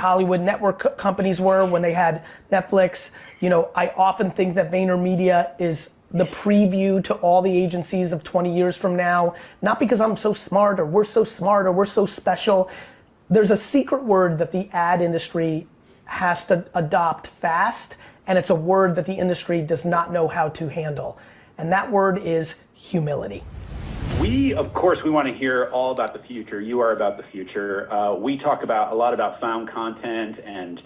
Hollywood network companies were when they had Netflix. I often think that VaynerMedia is the preview to all the agencies of 20 years from now, not because I'm so smart or we're so smart or we're so special. There's a secret word that the ad industry has to adopt fast, and it's a word that the industry does not know how to handle. And that word is humility. Of course, we want to hear all about the future. You are about the future. We talk a lot about found content and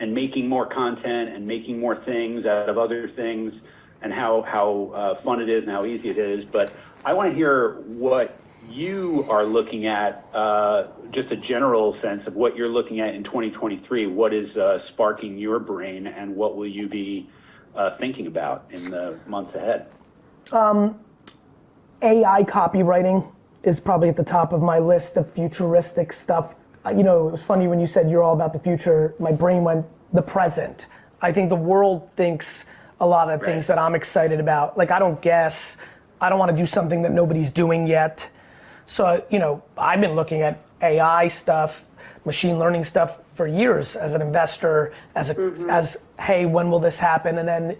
making more content and making more things out of other things, and how fun it is and how easy it is. But I want to hear what you are looking at, just a general sense of what you're looking at in 2023. What is sparking your brain, and what will you be thinking about in the months ahead? AI copywriting is probably at the top of my list of futuristic stuff. It was funny when you said you're all about the future, my brain went the present. I think the world thinks a lot of things that I'm excited about. Like, I don't want to do something that nobody's doing yet. So, I've been looking at AI stuff, machine learning stuff for years as an investor, as hey, when will this happen? And then,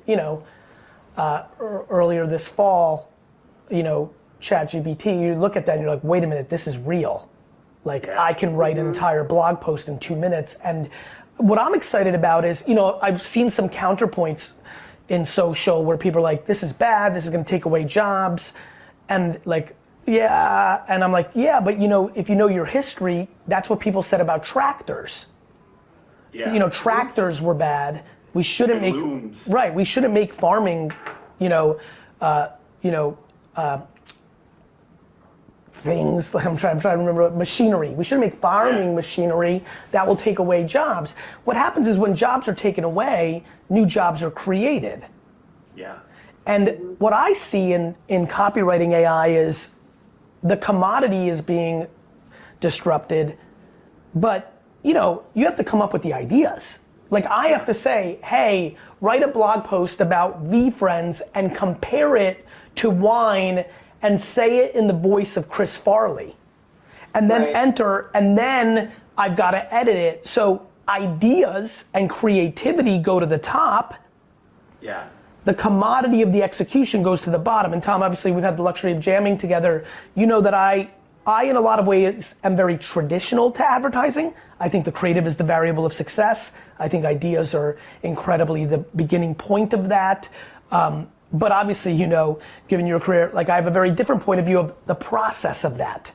earlier this fall, ChatGPT, you look at that and you're like, wait a minute, this is real. Like, I can write an entire blog post in 2 minutes. And what I'm excited about is, I've seen some counterpoints in social where people are like, this is bad, this is gonna take away jobs. And like, yeah, and I'm like, yeah, but if you know your history, that's what people said about tractors. Yeah. Tractors were bad. We shouldn't make, looms. Right, we shouldn't make farming, things, like I'm trying to remember, machinery. We shouldn't make farming machinery that will take away jobs. What happens is when jobs are taken away, new jobs are created. Yeah. And what I see in copywriting AI is the commodity is being disrupted, but you have to come up with the ideas. Like, I have to say, hey, write a blog post about VeeFriends and compare it to wine and say it in the voice of Chris Farley. And then enter, and then I've got to edit it. So ideas and creativity go to the top. Yeah. The commodity of the execution goes to the bottom. And Tom, obviously we've had the luxury of jamming together. You know that I in a lot of ways am very traditional to advertising. I think the creative is the variable of success. I think ideas are incredibly the beginning point of that. But obviously, given your career, like, I have a very different point of view of the process of that.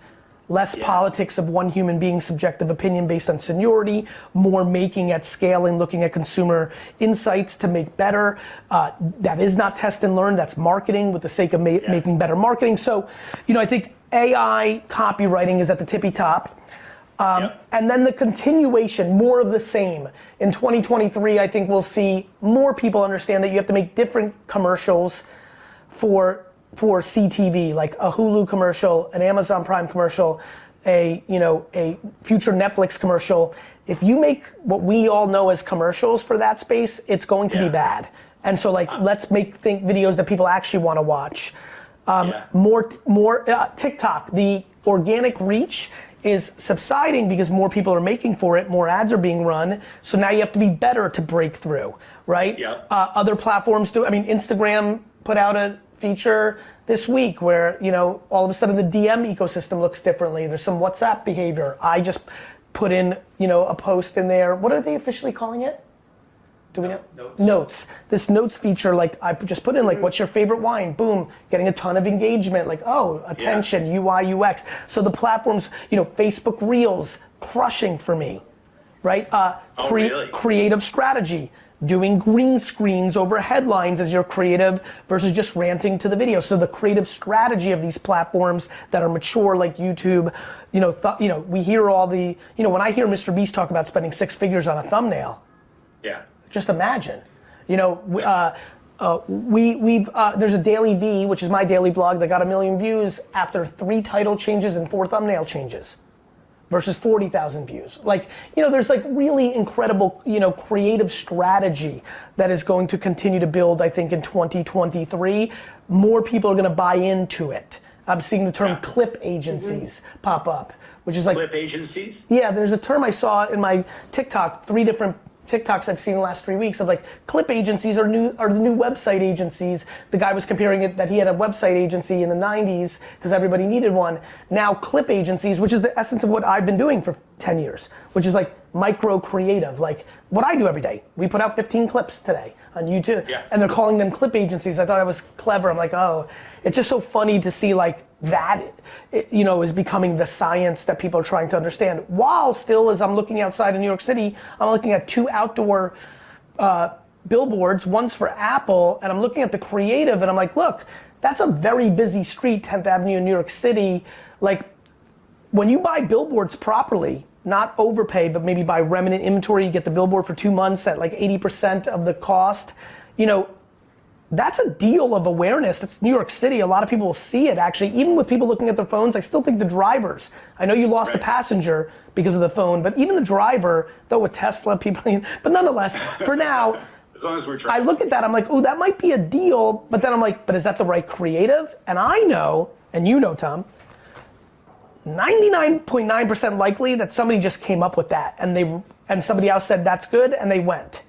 Less politics of one human being's subjective opinion based on seniority, more making at scale and looking at consumer insights to make better. That is not test and learn, that's marketing with the sake of making better marketing. So, I think AI copywriting is at the tippy top. And then the continuation, more of the same. In 2023, I think we'll see more people understand that you have to make different commercials for CTV, like a Hulu commercial, an Amazon Prime commercial, a future Netflix commercial. If you make what we all know as commercials for that space, it's going to be bad. And so, like, let's think videos that people actually want to watch. More TikTok, the organic reach is subsiding because more people are making for it, more ads are being run, so now you have to be better to break through, right? Other platforms do. I mean, Instagram put out a feature this week where, all of a sudden the DM ecosystem looks differently. There's some WhatsApp behavior. I just put in, a post in there. What are they officially calling it? Do we know? Notes. This notes feature, like, I just put in, like, what's your favorite wine? Boom, getting a ton of engagement. Like, oh, attention, UI, UX. So the platforms, Facebook Reels, crushing for me, right? Really? Creative strategy. Doing green screens over headlines as your creative versus just ranting to the video. So the creative strategy of these platforms that are mature, like YouTube, we hear all the, when I hear Mr. Beast talk about spending 6 figures on a thumbnail. Yeah. Just imagine, there's a Daily V, which is my daily blog, that got 1 million views after 3 title changes and 4 thumbnail changes versus 40,000 views. Like, there's like really incredible, creative strategy that is going to continue to build, I think, in 2023. More people are gonna buy into it. I'm seeing the term clip agencies pop up. which is like clip agencies. Yeah, there's a term I saw in my TikTok, 3 different TikToks I've seen in the last 3 weeks of like clip agencies are the new website agencies. The guy was comparing it that he had a website agency in the 90s because everybody needed one. Now clip agencies, which is the essence of what I've been doing for 10 years, which is like micro creative, like what I do every day. We put out 15 clips today on YouTube, and they're calling them clip agencies. I thought that was clever. I'm like, oh, it's just so funny to see like that, is becoming the science that people are trying to understand. While still, as I'm looking outside in New York City, I'm looking at 2 outdoor billboards. One's for Apple, and I'm looking at the creative, and I'm like, look, that's a very busy street, 10th Avenue in New York City. Like, when you buy billboards properly, not overpay, but maybe buy remnant inventory, you get the billboard for 2 months at like 80% of the cost, that's a deal of awareness. That's New York City. A lot of people will see it actually. Even with people looking at their phones, I still think the drivers, I know you lost the passenger because of the phone, but even the driver, though with Tesla, people, but nonetheless, for now, as long as we're trying. I look at that, I'm like, ooh, that might be a deal, but then I'm like, but is that the right creative? And I know, and you know, Tom, 99.9% likely that somebody just came up with that and somebody else said that's good and they went.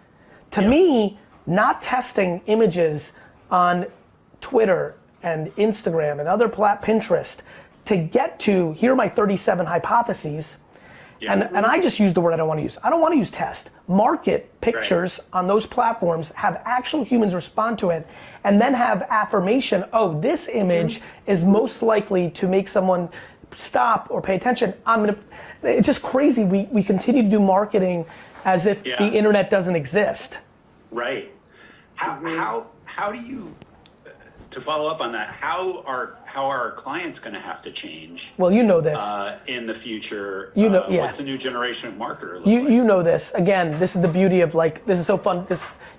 To me, not testing images on Twitter and Instagram and other Pinterest to get to, here are my 37 hypotheses, and I just use the word I don't want to use. I don't want to use test. Market pictures on those platforms, have actual humans respond to it, and then have affirmation, oh, this image is most likely to make someone stop or pay attention. It's just crazy. We continue to do marketing as if the internet doesn't exist. Right. How do you, to follow up on that, how are our clients going to have to change? Well, you know this. In the future, what's the new generation of marketer look like? You know this. Again, this is the beauty of like, this is so fun.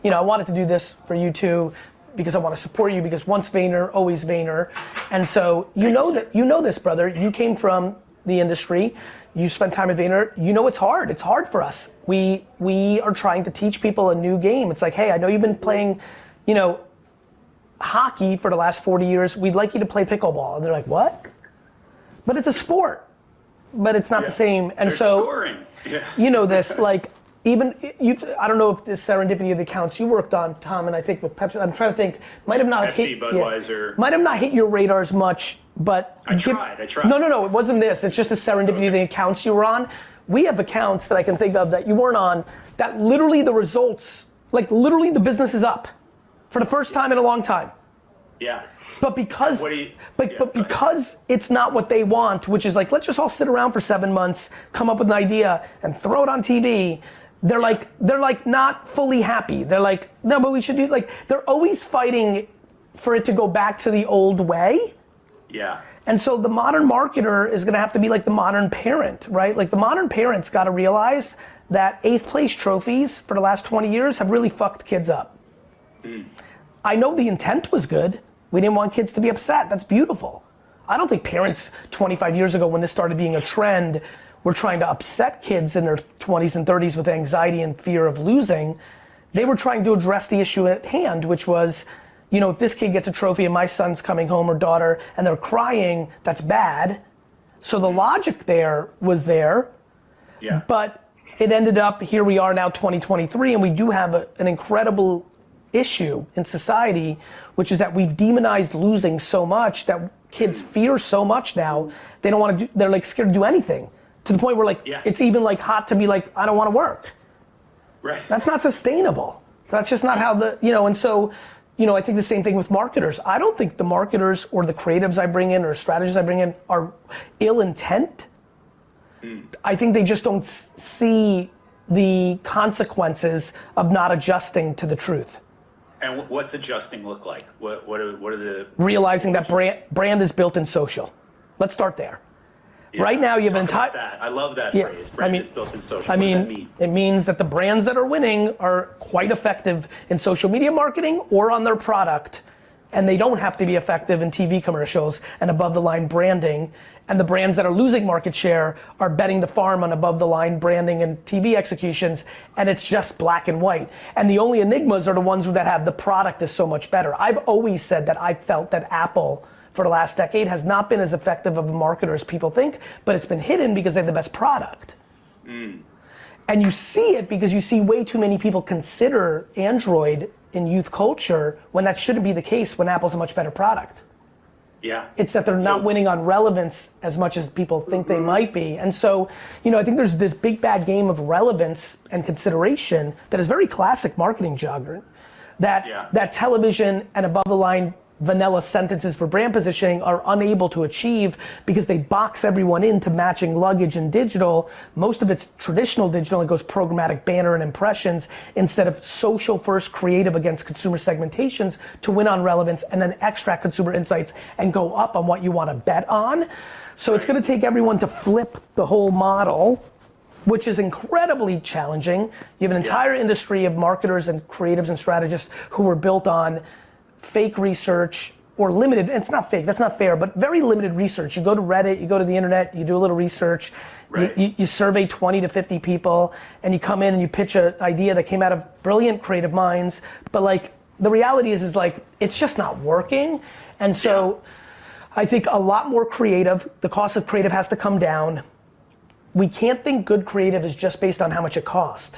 I wanted to do this for you too, because I want to support you, because once Vayner, always Vayner. And so you know this, brother. You came from the industry. You spent time at Vayner. You know it's hard. It's hard for us. We are trying to teach people a new game. It's like, hey, I know you've been playing, hockey for the last 40 years. We'd like you to play pickleball. And they're like, what? But it's a sport. But it's not the same. And so, scoring. You know this, like, I don't know if this serendipity of the accounts you worked on, Tom, and I think with Pepsi, I'm trying to think, might have not hit Budweiser. Might have not hit your radar as much, but I tried. No, it wasn't this. It's just the serendipity of the accounts you were on. We have accounts that I can think of that you weren't on, that literally the results, like literally the business is up for the first time in a long time. Yeah. But because because it's not what they want, which is like, let's just all sit around for 7 months, come up with an idea and throw it on TV. They're like not fully happy. They're like, no, but we should do, like, they're always fighting for it to go back to the old way. Yeah. And so the modern marketer is gonna have to be like the modern parent, right? Like the modern parent's gotta realize that 8th place trophies for the last 20 years have really fucked kids up. I know the intent was good. We didn't want kids to be upset. That's beautiful. I don't think parents 25 years ago when this started being a trend were trying to upset kids in their 20s and 30s with anxiety and fear of losing. They were trying to address the issue at hand, which was, if this kid gets a trophy and my son's coming home or daughter and they're crying, that's bad. So the logic there was there. Yeah. But it ended up, here we are now 2023, and we do have an incredible issue in society, which is that we've demonized losing so much that kids fear so much now, they don't want to do, they're like scared to do anything. To the point where like, it's even like hot to be like, I don't want to work. Right. That's not sustainable. That's just not how and so, I think the same thing with marketers. I don't think the marketers or the creatives I bring in or strategists I bring in are ill intent. I think they just don't see the consequences of not adjusting to the truth. And what's adjusting look like? What are the... Realizing that brand is built in social. Let's start there. Yeah. Right now you have an entire... I love that phrase, brand is built in social. What does that mean? It means that the brands that are winning are quite effective in social media marketing or on their product, and they don't have to be effective in TV commercials and above the line branding. And the brands that are losing market share are betting the farm on above the line branding and TV executions, and it's just black and white. And the only enigmas are the ones that have the product is so much better. I've always said that I felt that Apple, for the last decade has not been as effective of a marketer as people think, but it's been hidden because they have the best product. And you see it because you see way too many people consider Android in youth culture when that shouldn't be the case when Apple's a much better product. Yeah. It's that they're not winning on relevance as much as people think they might be. And so, you know, I think there's this big bad game of relevance and consideration that is very classic marketing jargon, that television and above the line vanilla sentences for brand positioning are unable to achieve because they box everyone into matching luggage and digital. Most of it's traditional digital and goes programmatic banner and impressions instead of social first creative against consumer segmentations to win on relevance and then extract consumer insights and go up on what you want to bet on. So it's going to take everyone to flip the whole model, which is incredibly challenging. You have an entire industry of marketers and creatives and strategists who were built on fake research or limited, and it's not fake, that's not fair, but very limited research. You go to Reddit, you go to the internet, you do a little research, you survey 20 to 50 people, and you come in and you pitch an idea that came out of brilliant creative minds, but like the reality is like, it's just not working. And so I think a lot more creative, the cost of creative has to come down. We can't think good creative is just based on how much it costs.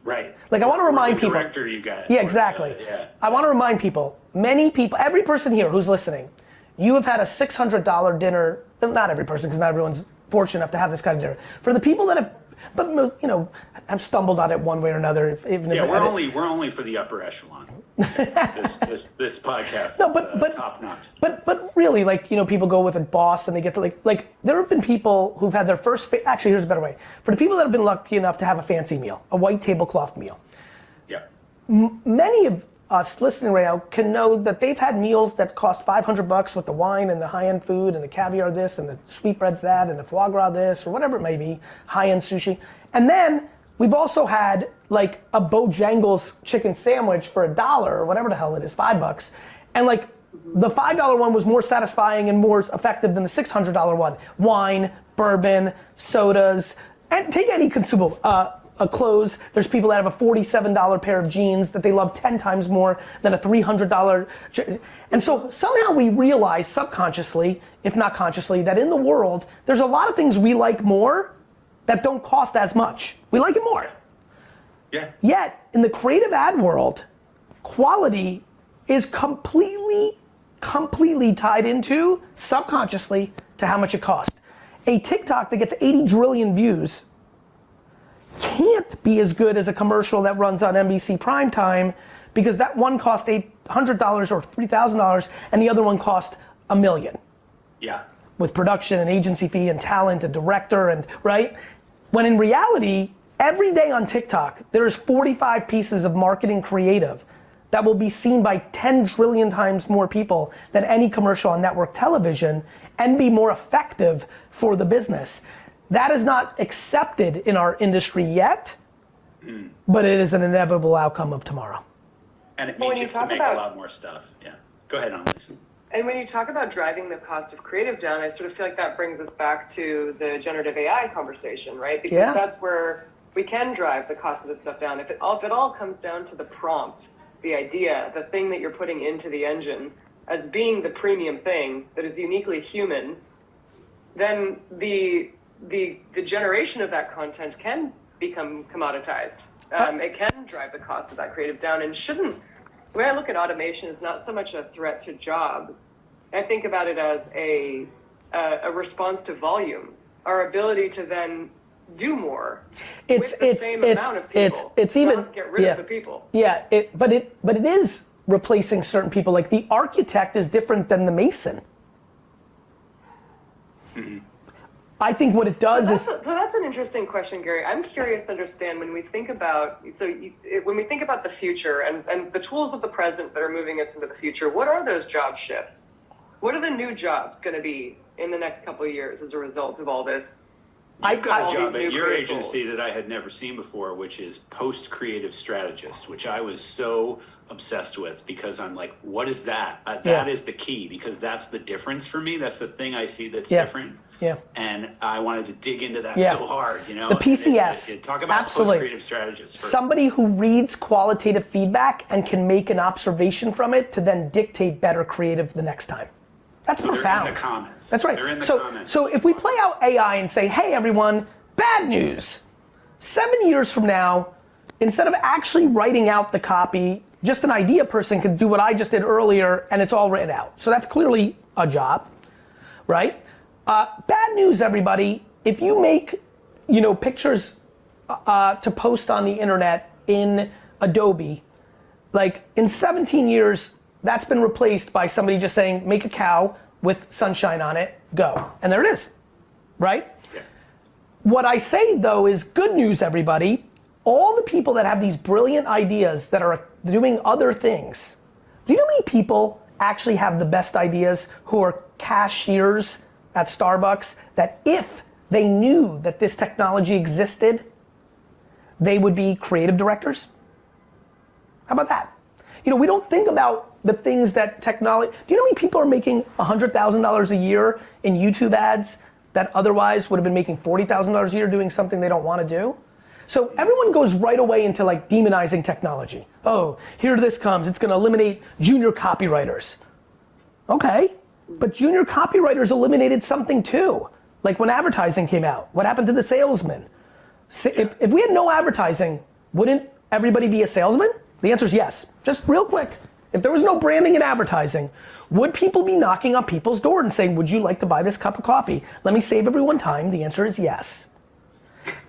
Right. Like I want to remind people. Director you got. Yeah, exactly. I want to remind people, many people, every person here who's listening, you have had a $600 dinner, not every person because not everyone's fortunate enough to have this kind of dinner. For the people that have, but you know, have stumbled on it one way or another. Even if we're only for the upper echelon. this podcast is top notch. But really, like, you know, people go with a boss and they get to like there have been people who've had their first, actually here's a better way. For the people that have been lucky enough to have a fancy meal, a white tablecloth meal. Yeah. Many of us listening right now can know that they've had meals that cost $500 with the wine and the high-end food and the caviar this and the sweetbreads that and the foie gras this or whatever it may be, high-end sushi. And then we've also had like a Bojangles chicken sandwich for $1 or whatever the hell it is, $5. And like the $5 one was more satisfying and more effective than the $600 one. Wine, bourbon, sodas, and take any consumable. Clothes, there's people that have a $47 pair of jeans that they love 10 times more than a $300. And so somehow we realize subconsciously, if not consciously, that in the world, there's a lot of things we like more that don't cost as much. We like it more. Yeah. Yet, in the creative ad world, quality is completely tied into, subconsciously, to how much it costs. A TikTok that gets 80 trillion views can't be as good as a commercial that runs on NBC primetime because that one cost $800 or $3,000 and the other one cost $1 million. Yeah. With production and agency fee and talent and director and, right? When in reality, every day on TikTok, there's 45 pieces of marketing creative that will be seen by 10 trillion times more people than any commercial on network television and be more effective for the business. That is not accepted in our industry yet, but it is an inevitable outcome of tomorrow. And it means you have to make a lot more stuff. Yeah. Go ahead, Annalise. And when you talk about driving the cost of creative down, I sort of feel like that brings us back to the generative AI conversation, right? Because that's where we can drive the cost of this stuff down. If it all comes down to the prompt, the idea, the thing that you're putting into the engine as being the premium thing that is uniquely human, then the generation of that content can become commoditized. It can drive the cost of that creative down and shouldn't. The way I look at automation is not so much a threat to jobs. I think about it as a response to volume, our ability to then do more with the same amount of people. It's even not get rid of the people. Yeah, but it is replacing certain people. Like the architect is different than the mason. Mm-hmm. I think what it does is. So that's an interesting question, Gary. I'm curious to understand when we think about when we think about the future and the tools of the present that are moving us into the future. What are those job shifts? What are the new jobs going to be in the next couple of years as a result of all this? I've got a job at your agency that I had never seen before, which is post-creative strategist, which I was so obsessed with because I'm like, what is that? That is the key because that's the difference for me. That's the thing I see that's different. Yeah. And I wanted to dig into that so hard, you know. The PCS. Talk about post-creative strategists first. Somebody who reads qualitative feedback and can make an observation from it to then dictate better creative the next time. That's profound. They're in the comments. That's right. They're in the comments. So if we play out AI and say, hey everyone, bad news. 7 years from now, instead of actually writing out the copy, just an idea person could do what I just did earlier and it's all written out. So that's clearly a job, right? Bad news, everybody. If you make, pictures to post on the internet in Adobe, like in 17 years, that's been replaced by somebody just saying, make a cow with sunshine on it, go. And there it is, right? Yeah. What I say though is good news, everybody. All the people that have these brilliant ideas that are doing other things, do you know how many people actually have the best ideas who are cashiers at Starbucks that if they knew that this technology existed, they would be creative directors? How about that? We don't think about the things that technology, do you know how many people are making $100,000 a year in YouTube ads that otherwise would have been making $40,000 a year doing something they don't want to do? So everyone goes right away into like demonizing technology. Oh, here this comes, it's gonna eliminate junior copywriters. Okay, but junior copywriters eliminated something too. Like when advertising came out, what happened to the salesman? If we had no advertising, wouldn't everybody be a salesman? The answer is yes. Just real quick, if there was no branding and advertising, would people be knocking on people's door and saying, would you like to buy this cup of coffee? Let me save everyone time. The answer is yes.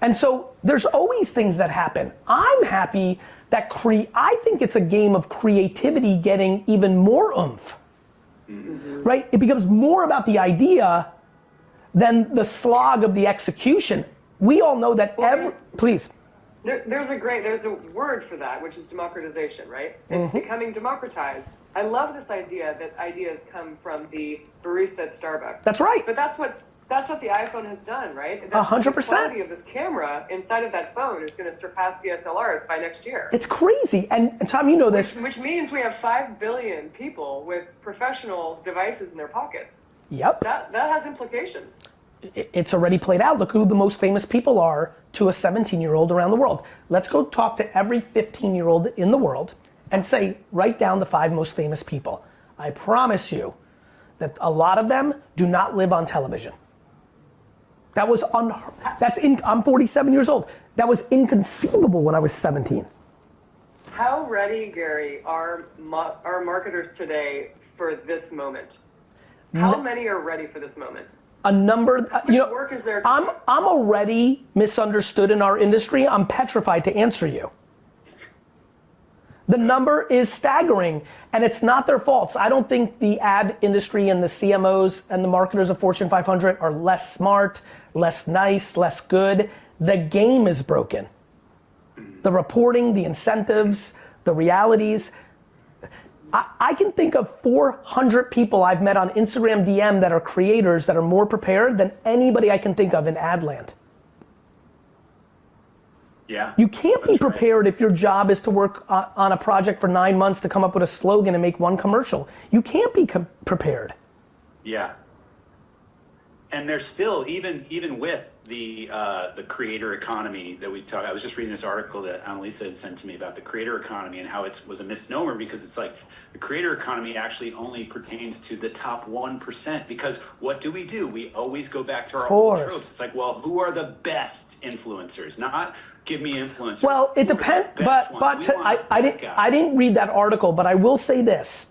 And so there's always things that happen. I'm happy that I think it's a game of creativity getting even more oomph, right? It becomes more about the idea than the slog of the execution. We all know that please. There's a word for that, which is democratization, right? It's becoming democratized. I love this idea that ideas come from the barista at Starbucks. That's right. But that's what the iPhone has done, right? 100%. The quality of this camera inside of that phone is going to surpass DSLRs by next year. It's crazy. And Tom, you know this. Which means we have 5 billion people with professional devices in their pockets. Yep. That has implications. It's already played out. Look who the most famous people are to a 17-year-old around the world. Let's go talk to every 15-year-old in the world and say, write down the 5 most famous people. I promise you that a lot of them do not live on television. I'm 47 years old. That was inconceivable when I was 17. How ready, Gary, are marketers today for this moment? How many are ready for this moment? A number, work is there I'm already misunderstood in our industry. I'm petrified to answer you. The number is staggering, and it's not their faults. I don't think the ad industry and the CMOs and the marketers of Fortune 500 are less smart, less nice, less good. The game is broken. The reporting, the incentives, the realities. I can think of 400 people I've met on Instagram DM that are creators that are more prepared than anybody I can think of in ad land. Yeah. You can't be prepared if your job is to work on a project for 9 months to come up with a slogan and make one commercial. You can't be prepared. Yeah. And there's still, even with the creator economy that we talk, I was just reading this article that Annalisa had sent to me about the creator economy and how it was a misnomer, because it's like the creator economy actually only pertains to the top 1%, because what do? We always go back to our old tropes. It's like, well, who are the best influencers? Not give me influencers. Well, it depends, but I didn't read that article, but I will say this.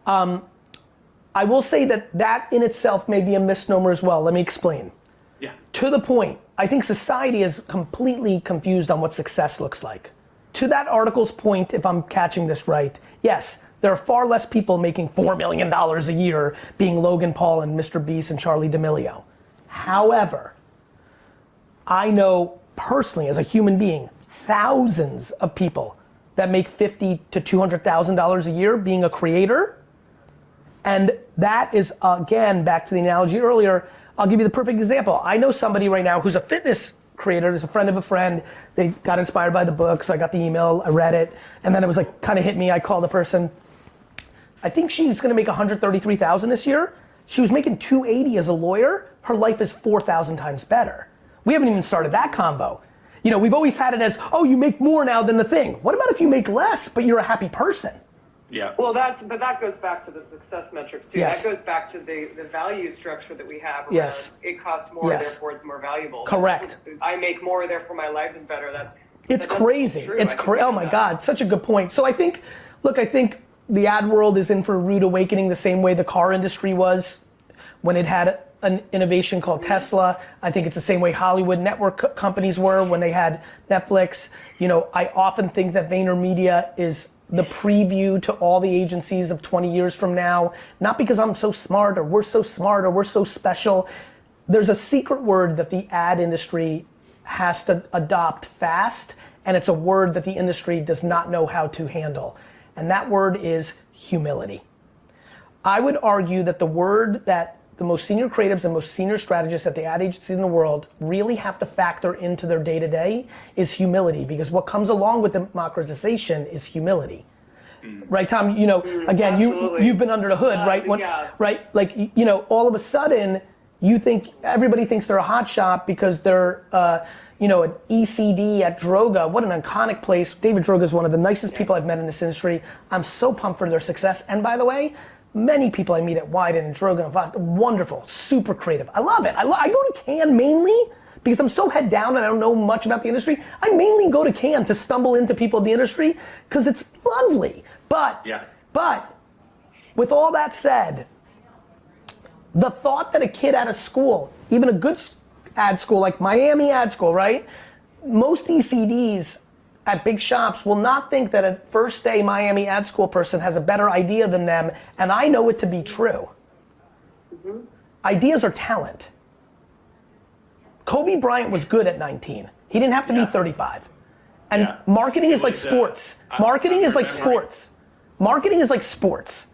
I will say that in itself may be a misnomer as well. Let me explain. Yeah. To the point, I think society is completely confused on what success looks like. To that article's point, if I'm catching this right, yes, there are far less people making $4 million a year being Logan Paul and Mr. Beast and Charlie D'Amelio. However, I know personally as a human being, thousands of people that make $50,000 to $200,000 a year being a creator. And that is, again, back to the analogy earlier, I'll give you the perfect example. I know somebody right now who's a fitness creator, there's a friend of a friend, they got inspired by the book, so I got the email, I read it, and then it was like, kind of hit me, I called the person. I think she's gonna make $133,000 this year. She was making $280 as a lawyer, her life is 4,000 times better. We haven't even started that combo. We've always had it as, oh, you make more now than the thing. What about if you make less, but you're a happy person? Yeah. Well, but that goes back to the success metrics too. Yes. That goes back to the value structure that we have around Yes. it costs more, Yes. therefore it's more valuable. Correct. I make more, therefore my life is better. It's crazy. It's crazy. Oh my that. God, such a good point. So I think the ad world is in for a rude awakening the same way the car industry was when it had an innovation called Tesla. I think it's the same way Hollywood network companies were when they had Netflix. You know, I often think that VaynerMedia is the preview to all the agencies of 20 years from now, not because I'm so smart or we're so smart or we're so special. There's a secret word that the ad industry has to adopt fast, and it's a word that the industry does not know how to handle. And that word is humility. I would argue that the word that the most senior creatives and most senior strategists at the ad agencies in the world really have to factor into their day-to-day is humility, because what comes along with democratization is humility. Right, Tom? You know, again, absolutely. you've been under the hood, right? Right? Like, you know, all of a sudden, everybody thinks they're a hot shot because they're, you know, an ECD at Droga. What an iconic place. David Droga is one of the nicest people I've met in this industry. I'm so pumped for their success. And by the way, many people I meet at Wyden and Droga and Voss, wonderful, super creative. I love it. I go to Cannes mainly because I'm so head down and I don't know much about the industry. I mainly go to Cannes to stumble into people in the industry because it's lovely. But with all that said, the thought that a kid out of school, even a good ad school like Miami Ad School, right? Most ECDs at big shops will not think that a first day Miami Ad School person has a better idea than them, and I know it to be true. Mm-hmm. Ideas are talent. Kobe Bryant was good at 19. He didn't have to be 35. And marketing is like sports. Marketing is like sports. Marketing is like sports.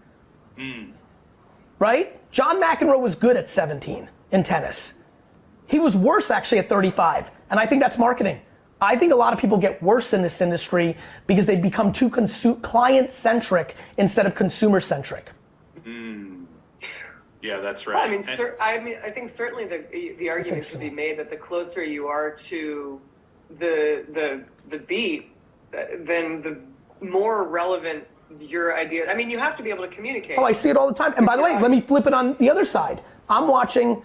Right? John McEnroe was good at 17 in tennis. He was worse actually at 35, and I think that's marketing. I think a lot of people get worse in this industry because they become too client-centric instead of consumer-centric. Yeah, that's right. I mean, I think certainly the argument could be made that the closer you are to the beat, then the more relevant your idea. I mean, you have to be able to communicate. Oh, I see it all the time. And by the way, let me flip it on the other side. I'm watching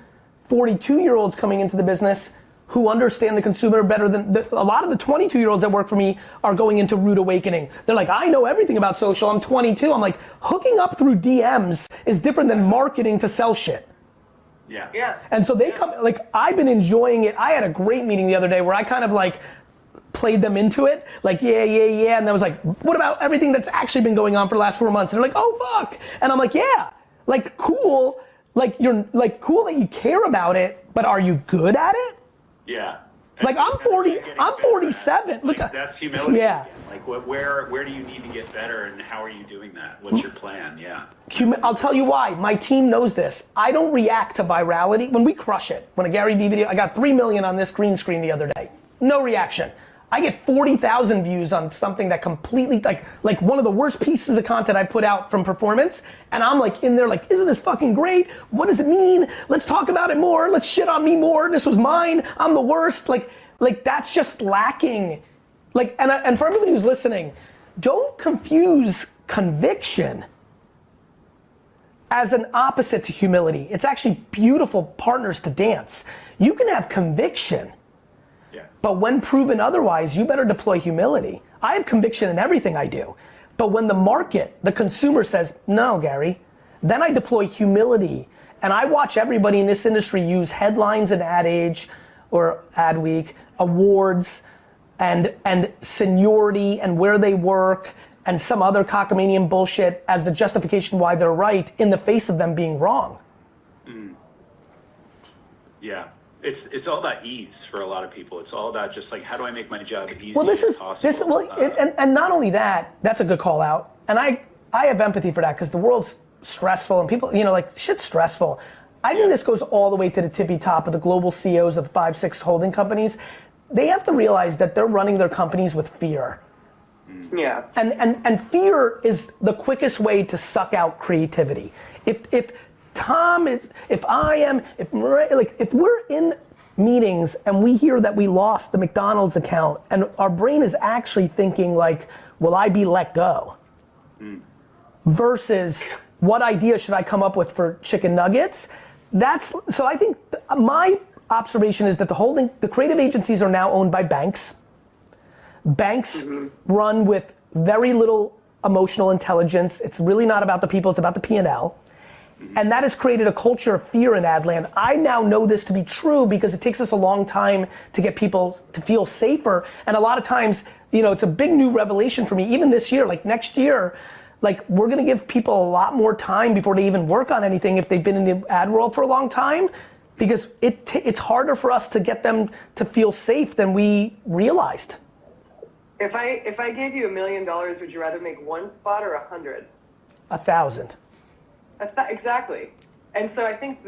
42-year-olds coming into the business who understand the consumer better than a lot of the 22-year-olds that work for me are going into rude awakening. They're like, I know everything about social. I'm 22. I'm like, hooking up through DMs is different than marketing to sell shit. Yeah. And so they come, like, I've been enjoying it. I had a great meeting the other day where I kind of like played them into it. Like, yeah. And I was like, what about everything that's actually been going on for the last 4 months? And they're like, oh, fuck. And I'm like, yeah, like, cool. Like, you're like, cool that you care about it, but are you good at it? Yeah. Like, I'm 40, I'm 47. Look, that's humility. Yeah. Like, where do you need to get better, and how are you doing that? What's your plan? Yeah. I'll tell you why. My team knows this. I don't react to virality. When we crush it, when a Gary Vee video, I got 3 million on this green screen the other day. No reaction. I get 40,000 views on something that completely, like one of the worst pieces of content I put out from performance, and I'm like in there like, isn't this fucking great? What does it mean? Let's talk about it more. Let's shit on me more. This was mine. I'm the worst. Like that's just lacking. Like, and for everybody who's listening, don't confuse conviction as an opposite to humility. It's actually beautiful partners to dance. You can have conviction, but when proven otherwise, you better deploy humility. I have conviction in everything I do. But when the market, the consumer says, no, Gary, then I deploy humility. And I watch everybody in this industry use headlines in Ad Age or Ad Week, awards, and seniority and where they work and some other cockamanian bullshit as the justification why they're right in the face of them being wrong. Yeah. It's all about ease for a lot of people. It's all about just like, how do I make my job easy as possible? And not only that, that's a good call out. And I have empathy for that because the world's stressful and people, like shit's stressful. I think this goes all the way to the tippy top of the global CEOs of 5-6 holding companies. They have to realize that they're running their companies with fear. Yeah. And fear is the quickest way to suck out creativity. If Tom is, if we're in meetings and we hear that we lost the McDonald's account and our brain is actually thinking like, will I be let go? versus what idea should I come up with for chicken nuggets. So I think my observation is that the creative agencies are now owned by banks. Banks run with very little emotional intelligence. It's really not about the people, it's about the P&L. And that has created a culture of fear in ad land. I now know this to be true because it takes us a long time to get people to feel safer. And a lot of times, it's a big new revelation for me, even this year, like next year, like we're gonna give people a lot more time before they even work on anything if they've been in the ad world for a long time, because it's harder for us to get them to feel safe than we realized. If I gave you $1 million, would you rather make one spot or 100? 1,000. Exactly. And so I think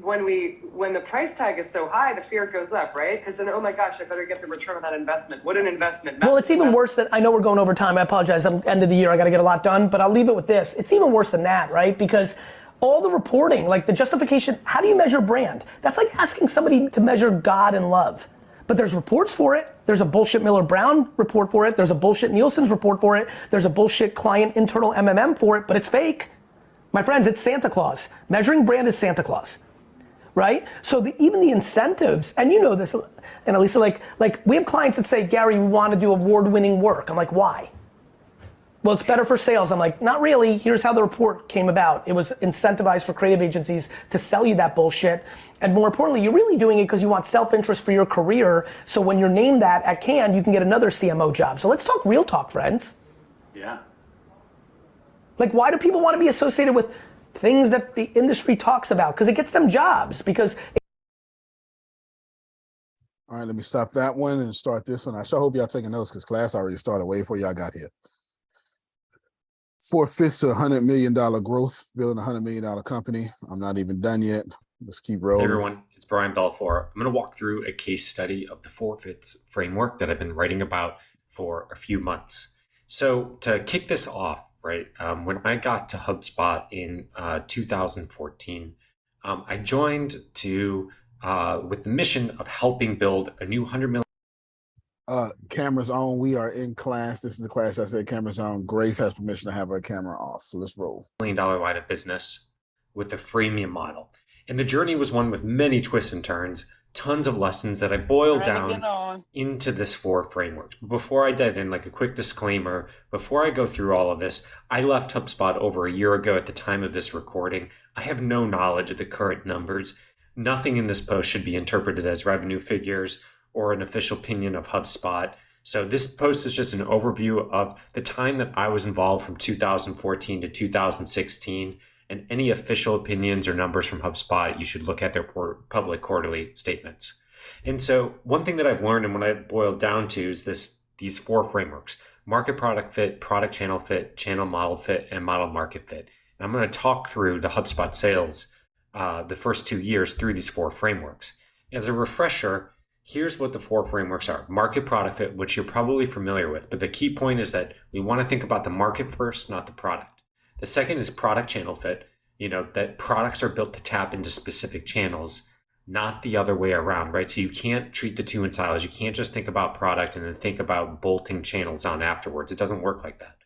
when the price tag is so high, the fear goes up, right? Because then, oh my gosh, I better get the return on that investment. What an investment. Well, it's even worse than, I know we're going over time, I apologize, I'm end of the year, I gotta get a lot done, but I'll leave it with this. It's even worse than that, right? Because all the reporting, like the justification, how do you measure brand? That's like asking somebody to measure God and love. But there's reports for it. There's a bullshit Miller Brown report for it. There's a bullshit Nielsen's report for it. There's a bullshit client internal MMM for it, but it's fake. My friends, it's Santa Claus. Measuring brand is Santa Claus, right? So even the incentives, and you know this, and Elisa, like we have clients that say, Gary, we want to do award-winning work. I'm like, why? Well, it's better for sales. I'm like, not really. Here's how the report came about. It was incentivized for creative agencies to sell you that bullshit. And more importantly, you're really doing it because you want self-interest for your career. So when you're named that at Cannes, you can get another CMO job. So let's talk real talk, friends. Yeah. Like, why do people want to be associated with things that the industry talks about? Because it gets them jobs. All right, let me stop that one and start this one. I sure hope y'all taking notes because class already started way before y'all got here. 4/5 to $100 million growth, building a $100 million company. I'm not even done yet. Let's keep rolling. Hey everyone, it's Brian Belfour. I'm going to walk through a case study of the 4/5 framework that I've been writing about for a few months. So to kick this off, right, when I got to HubSpot in 2014, I joined with the mission of helping build a new $100 million. Cameras on. We are in class. This is the class I said cameras on. Grace has permission to have her camera off. So let's roll. $1 million line of business with a freemium model. And the journey was one with many twists and turns, tons of lessons that I boiled down into this 4 frameworks. Before I dive in, like a quick disclaimer, before I go through all of this, I left HubSpot over a year ago at the time of this recording. I have no knowledge of the current numbers. Nothing in this post should be interpreted as revenue figures or an official opinion of HubSpot. So this post is just an overview of the time that I was involved from 2014 to 2016, and any official opinions or numbers from HubSpot, you should look at their public quarterly statements. And so one thing that I've learned and what I boiled down to is these 4 frameworks: market product fit, product channel fit, channel model fit, and model market fit. And I'm going to talk through the HubSpot sales the first 2 years through these 4 frameworks. As a refresher, here's what the 4 frameworks are. Market product fit, which you're probably familiar with, but the key point is that we want to think about the market first, not the product. The second is product channel fit, that products are built to tap into specific channels, not the other way around, right? So you can't treat the two in silos. You can't just think about product and then think about bolting channels on afterwards. It doesn't work like that.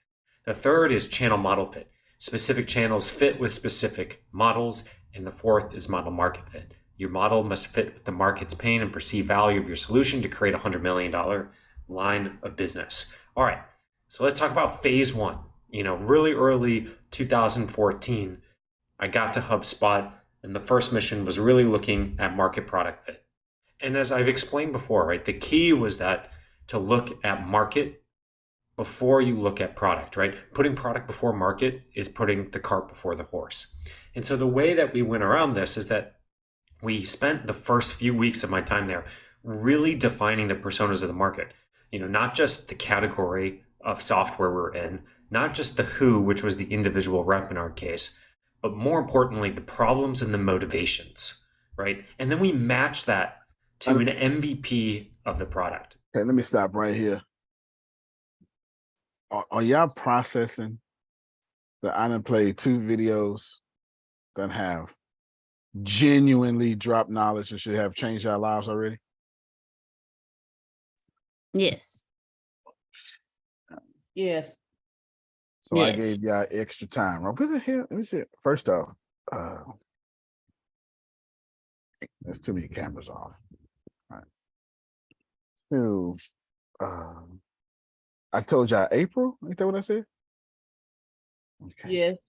The third is channel model fit. Specific channels fit with specific models. And the fourth is model market fit. Your model must fit with the market's pain and perceived value of your solution to create a $100 million line of business. All right, so let's talk about phase 1. Really early 2014, I got to HubSpot, and the first mission was really looking at market product fit. And as I've explained before, right, the key was that to look at market before you look at product, right? Putting product before market is putting the cart before the horse. And so the way that we went around this is that we spent the first few weeks of my time there really defining the personas of the market. Not just the category of software we're in, not just the who, which was the individual rep in our case, but more importantly, the problems and the motivations, right? And then we match that to an MVP of the product. Okay, let me stop right here. Are y'all processing that I done played 2 videos that have genuinely dropped knowledge and should have changed our lives already? Yes. Yes. So I gave y'all extra time. What the hell? Let me see. First off, there's too many cameras off. All right. Two, I told y'all April. Ain't that what I said? Okay. Yes.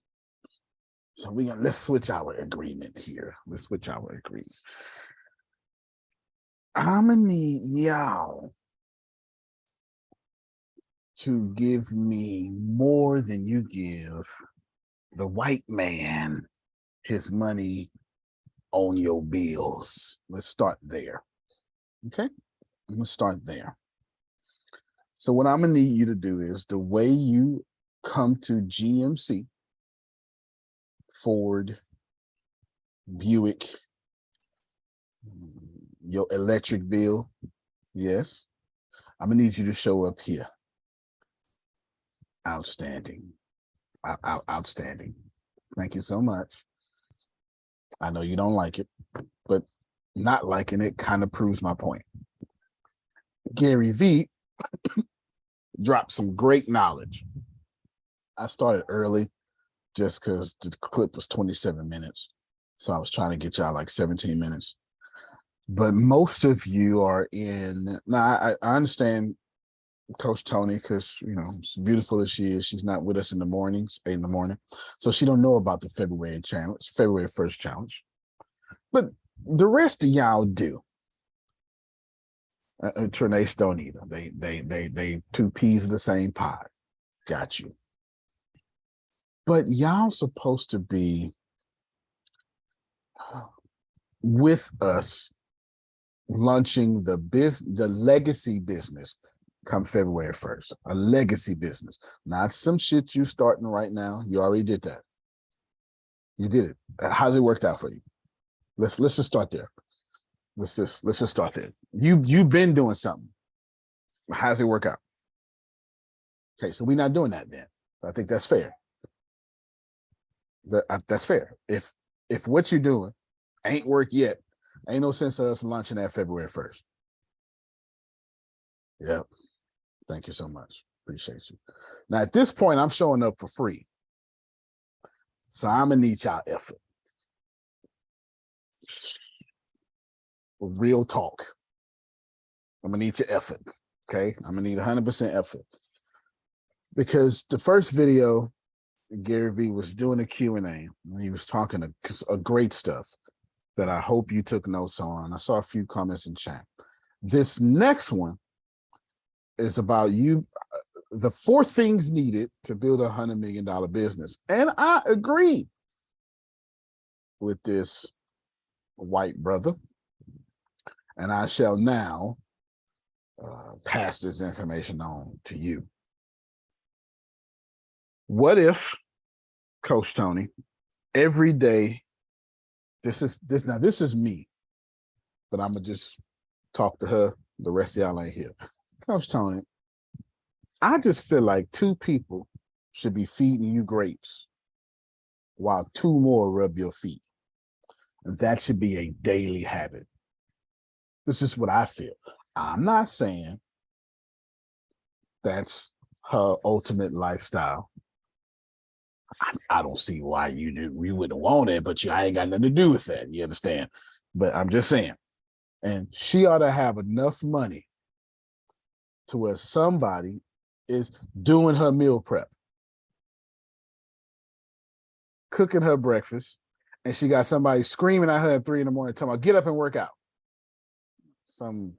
So let's switch our agreement here. Let's switch our agreement. I'm gonna need y'all to give me more than you give the white man his money on your bills. Let's start there. Okay? I'm gonna start there. So what I'm gonna need you to do is the way you come to GMC, Ford, Buick, your electric bill, yes. I'm gonna need you to show up here. Outstanding. Outstanding. Thank you so much. I know you don't like it, but not liking it kind of proves my point. Gary V dropped some great knowledge. I started early just because the clip was 27 minutes. So I was trying to get y'all like 17 minutes. But most of you are in. Now, I understand Coach Tony, because as beautiful as she is, she's not with us in the mornings, 8 in the morning. So she don't know about the February challenge, February 1st challenge. But the rest of y'all do. Trinace don't either. They two peas of the same pod. Got you. But y'all supposed to be with us launching the legacy business come February 1st. A legacy business. Not some shit you starting right now. You already did that. You did it. How's it worked out for you? Let's just start there. Let's just start there. You've been doing something. How's it work out? Okay, so we're not doing that then. I think that's fair. That's fair. If what you're doing ain't worked yet, ain't no sense of us launching that February 1st. Yep. Thank you so much. Appreciate you. Now, at this point, I'm showing up for free. So I'm going to need y'all effort. Real talk. I'm going to need your effort. Okay? I'm going to need 100% effort. Because the first video, Gary V was doing a Q&A, and he was talking a great stuff that I hope you took notes on. I saw a few comments in chat. This next one is about the 4 things needed to build a $100 million business. And I agree with this white brother. And I shall now pass this information on to you. What if, Coach Tony, every day, this is me, but I'm gonna just talk to her. The rest of y'all ain't here. Coach Tony, I just feel like 2 people should be feeding you grapes while 2 more rub your feet. And that should be a daily habit. This is what I feel. I'm not saying that's her ultimate lifestyle. I don't see why you wouldn't want it, but I ain't got nothing to do with that. You understand? But I'm just saying. And she ought to have enough money to where somebody is doing her meal prep, cooking her breakfast, and she got somebody screaming at her at 3 in the morning, telling her, get up and work out. Some,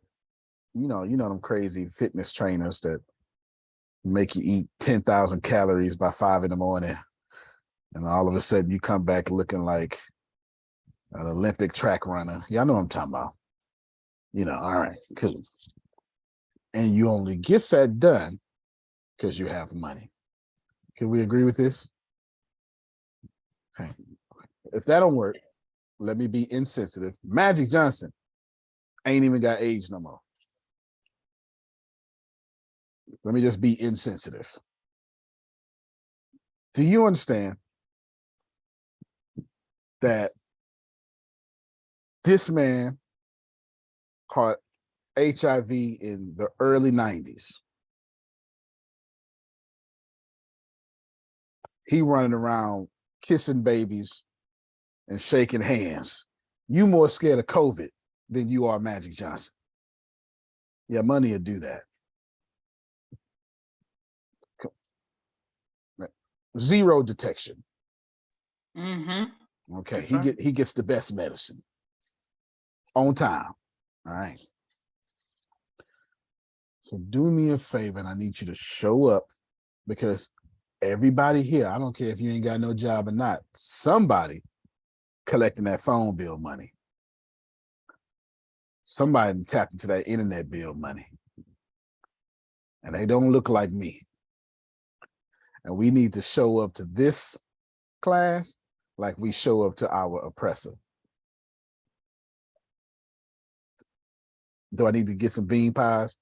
them crazy fitness trainers that make you eat 10,000 calories by 5 in the morning. And all of a sudden you come back looking like an Olympic track runner. Y'all know what I'm talking about. All right, cool. And you only get that done because you have money. Can we agree with this? Okay. If that don't work, let me be insensitive. Magic Johnson ain't even got age no more. Let me just be insensitive. Do you understand that this man caught HIV in the early 90s? He running around kissing babies and shaking hands. You more scared of COVID than you are Magic Johnson. Yeah, money will do that. Zero detection. Mm-hmm. Okay, That's he gets the best medicine on time. All right. So do me a favor, and I need you to show up, because everybody here, I don't care if you ain't got no job or not, somebody collecting that phone bill money. Somebody tapped into that internet bill money. And they don't look like me. And we need to show up to this class like we show up to our oppressor. Do I need to get some bean pies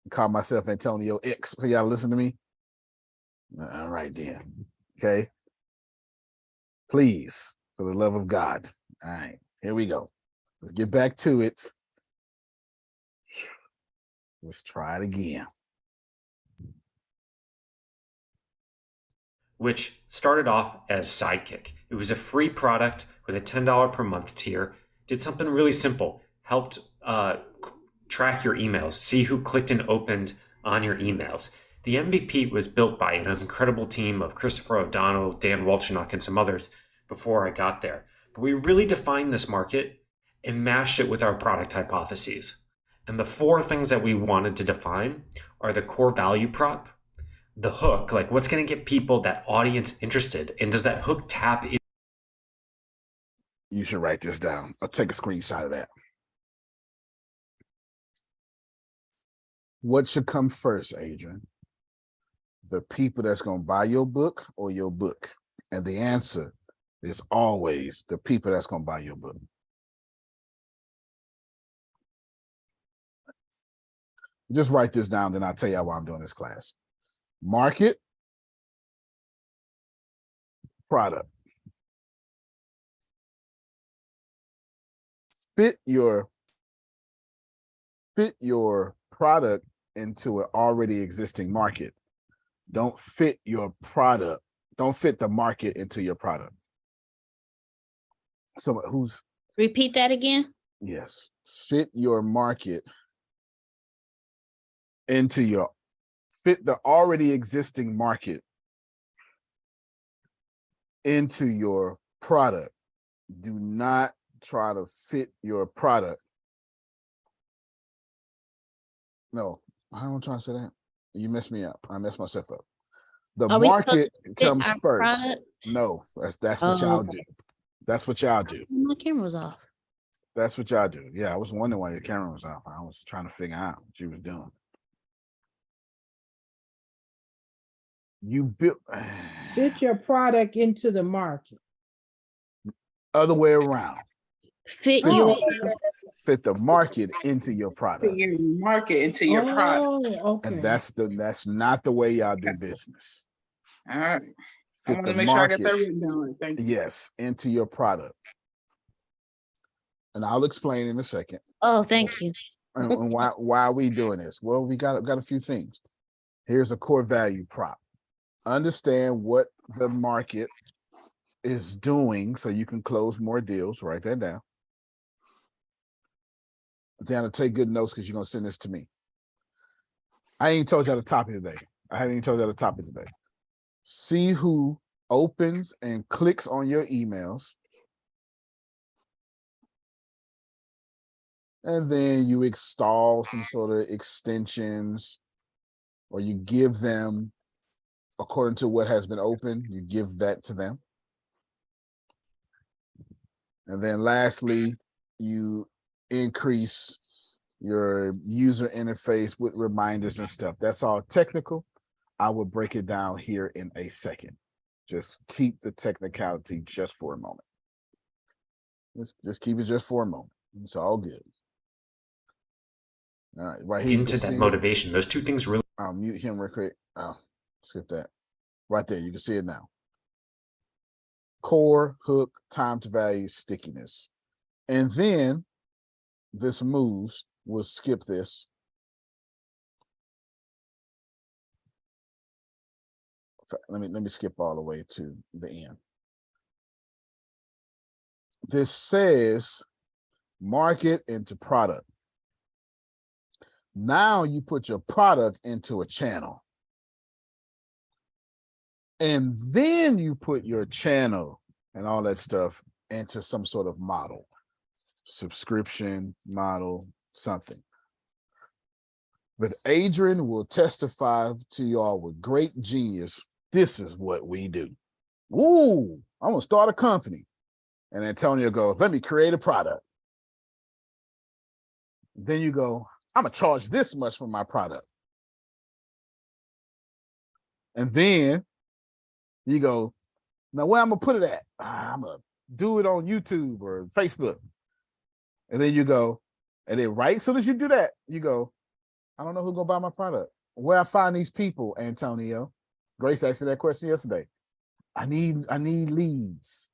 and call myself Antonio X for y'all to listen to me? All right, then. Okay. Please, for the love of God. All right, here we go. Let's get back to it. Let's try it again. Which started off as Sidekick. It was a free product with a $10 per month tier. Did something really simple. Helped track your emails, see who clicked and opened on your emails. The MVP was built by an incredible team of Christopher O'Donnell, Dan Walchenock, and some others before I got there. But we really defined this market and mashed it with our product hypotheses. And the 4 things that we wanted to define are the core value prop, the hook, like what's going to get people, that audience, interested, and does that hook tap in? You should write this down. I'll take a screenshot of that. What should come first, Adrian? The people that's going to buy your book or your book? And the answer is always the people that's going to buy your book. Just write this down, then I'll tell you why I'm doing this class. Market, product. Fit your product into an already existing market. Don't fit your product. Don't fit the market into your product. So who's Repeat that again. yes. Fit your market into your fit the already existing market into your product. Do not try to fit your product. No, I don't try to say that. You messed me up. I messed myself up. The Are we market supposed to fit comes our first. product? No, that's what y'all do. That's what y'all do. My camera was off. That's what y'all do. Yeah, I was wondering why your camera was off. I was trying to figure out what you was doing. You built Fit your product into the market. other way around. Fit Oh, your Fit the market into your Put product. your market into your product. okay. And that's not the way y'all do business. All right. I Fit want the to make sure I get market, that written down. Thank you. yes, into your product. And I'll explain in a second. oh, thank you. And why are we doing this? Well, we got a few things. Here's a core value prop. Understand what the market is doing so you can close more deals. Write that down. Then take good notes because you're gonna send this to me. I ain't told you the topic today. I haven't even told you the topic today. See who opens and clicks on your emails. And then you install some sort of extensions, or you give them, according to what has been opened, you give that to them. And then lastly, you increase your user interface with reminders and stuff. That's all technical. I will break it down here in a second. Just keep the technicality just for a moment. Let's just keep it just for a moment. It's all good. All right, right here. Into that motivation. Those 2 things really. I'll mute him real quick. Oh, skip that. Right there, you can see it now. Core, hook, time to value, stickiness. And then this moves, we'll skip this. let me skip all the way to the end. This says market into product. Now you put your product into a channel. And then you put your channel and all that stuff into some sort of model, subscription model, something. But Adrian will testify to y'all with great genius. This is what we do. Ooh, I'm gonna start a company. And Antonio goes, let me create a product. Then you go, I'm gonna charge this much for my product. And then you go, now where I'm gonna put it at? I'm gonna do it on YouTube or Facebook. And then you go, and then right as soon as you do that, you go, I don't know who's gonna buy my product. Where I find these people, Antonio? Grace asked me that question yesterday. I need leads.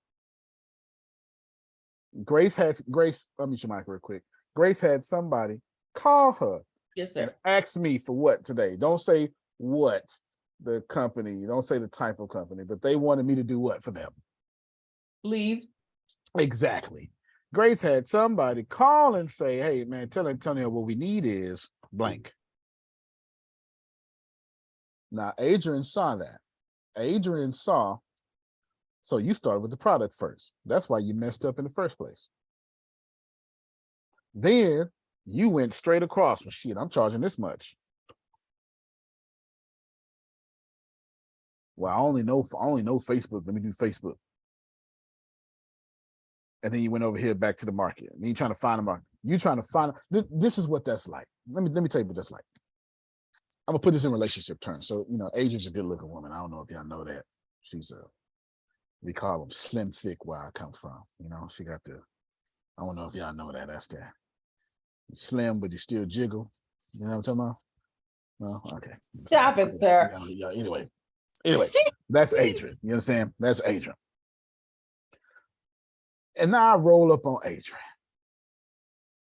Grace, let me your mic real quick. Grace had somebody call her. Yes, sir. And ask me for what today. Don't say what the company, don't say the type of company, but they wanted me to do what for them? Leave. Exactly. Grace had somebody call and say, hey man, tell Antonio what we need is blank. Now, Adrian saw that. Adrian saw, so you started with the product first. That's why you messed up in the first place. Then you went straight across. Well, shit, I'm charging this much. Well, I only know Facebook. Let me do Facebook. And then you went over here back to the market. And then you're trying to find a market. You're trying to find, this is what that's like. Let me tell you what that's like. I'm gonna put this in relationship terms. So, Adrian's a good looking woman. I don't know if y'all know that. She's we call them slim thick where I come from. She got I don't know if y'all know that. That's that. Slim, but you still jiggle. You know what I'm talking about? No? Okay. Stop it, sir. Yeah, anyway, that's Adrian. You understand? That's Adrian. And now I roll up on Adrian.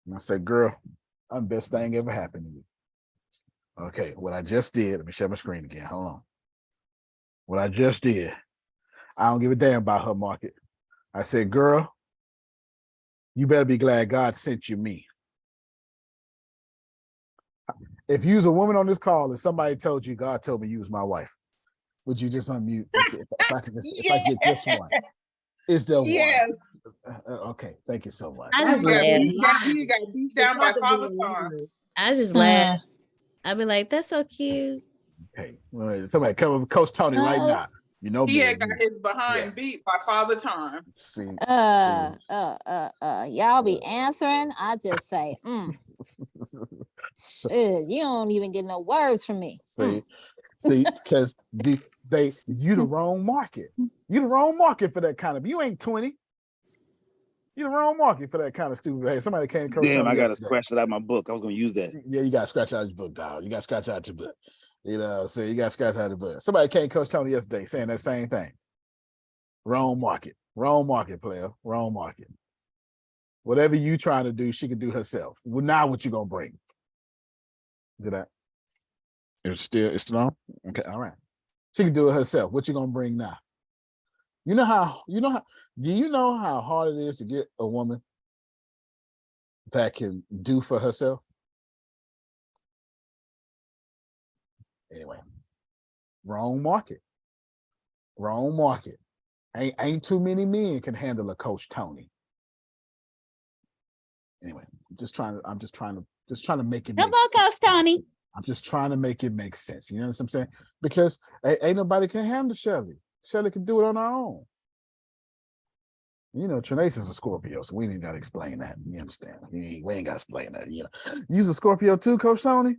And I say, girl, I'm the best thing ever happened to you. Okay, what I just did, let me share my screen again. Hold on. What I just did, I don't give a damn about her market. I said, girl, you better be glad God sent you me. If you was a woman on this call and somebody told you God told me you was my wife, would you just unmute? If I get just one, is there Yes. one? Okay, thank you so much. I just You got laugh. beat down by Father Time. I just laugh. I'd be like, that's so cute. Okay, somebody come over, Coach Tony right now. He had got his behind beat by Father Time. See, y'all be answering. I just say, shit, you don't even get no words from me. See, because you the wrong market. You the wrong market for that kind of. You ain't 20. You the wrong market for that kind of stupid behavior. Somebody came. Damn, I gotta scratch it out of my book. I was gonna use that. Yeah, you gotta scratch out your book, dog. You gotta scratch out your book. So you gotta scratch out your book. Somebody came Coach Tony yesterday saying that same thing. Wrong market, player, wrong market. Whatever you trying to do, she can do herself. Well, now what you gonna bring? Did that? It's still on? Okay, all right. She can do it herself. What you gonna bring now? Do you know how hard it is to get a woman that can do for herself? Anyway, wrong market. Ain't too many men can handle a Coach Tony. Anyway, I'm just trying to make it. Come on, Coach Tony. I'm just trying to make it make sense. You know what I'm saying? Because ain't nobody can handle Shelly. Shelly can do it on her own. Trinace is a Scorpio, so we ain't got to explain that. You understand? We ain't got to explain that. You's a Scorpio too, Coach Tony?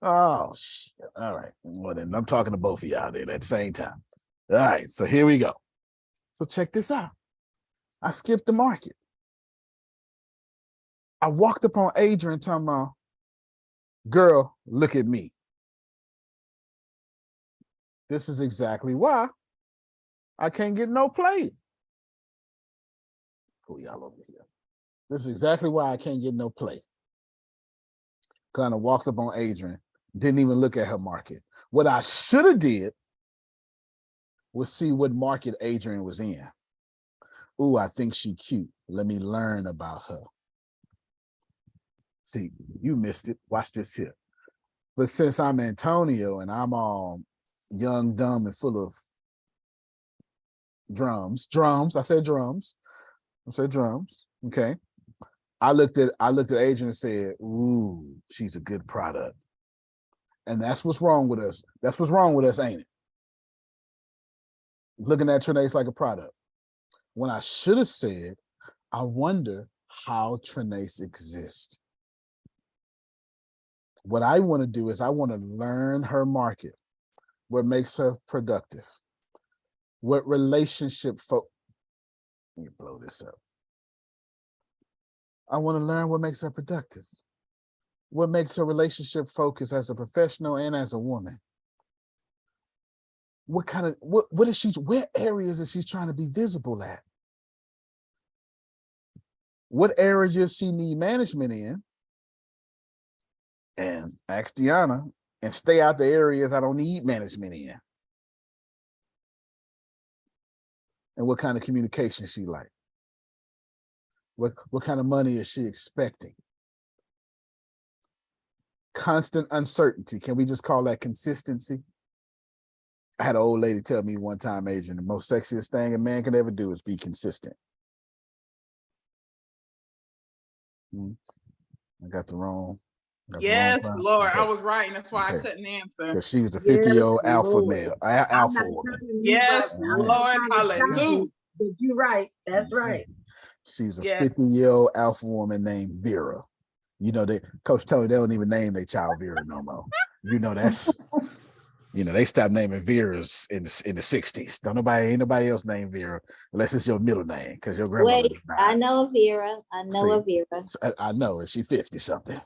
Oh, shit. All right. Well, then I'm talking to both of y'all there at the same time. All right. So here we go. So check this out. I skipped the market. I walked up on Adrian talking about, girl, look at me. This is exactly why I can't get no play. For y'all over here. This is exactly why I can't get no play. Kind of walks up on Adrian, didn't even look at her market. What I should have did We'll see what market Adrian was in. Ooh, I think she cute. Let me learn about her. See, you missed it. Watch this here. But since I'm Antonio and I'm all young, dumb, and full of drums, I said drums. Okay. I looked at Adrian and said, ooh, she's a good product. And that's what's wrong with us. That's what's wrong with us, ain't it? Looking at Trinace like a product. When I should have said, I wonder how Trinace exists. What I want to do is I want to learn her market, what makes her productive, what relationship let me blow this up. I want to learn what makes her productive, what makes her relationship focused as a professional and as a woman. What areas is she trying to be visible at? What areas does she need management in? And ask Deanna and stay out the areas I don't need management in. And what kind of communication she like? What kind of money is she expecting? Constant uncertainty. Can we just call that consistency? I had an old lady tell me one time, Adrian, the most sexiest thing a man can ever do is be consistent. I got the wrong. Yes, Lord, okay. I was right, and that's why I couldn't answer. Because she was a 50-year-old alpha male, alpha woman. Yes, Lord, hallelujah. You're right. That's right. She's a 50-year-old alpha woman named Vera. You know, Coach Tony, they don't even name their child Vera no more. You know, that's, they stopped naming Veras in the 60s. Ain't nobody else named Vera unless it's your middle name, because your grandmother. Wait, I know a Vera. I know, is she 50 something?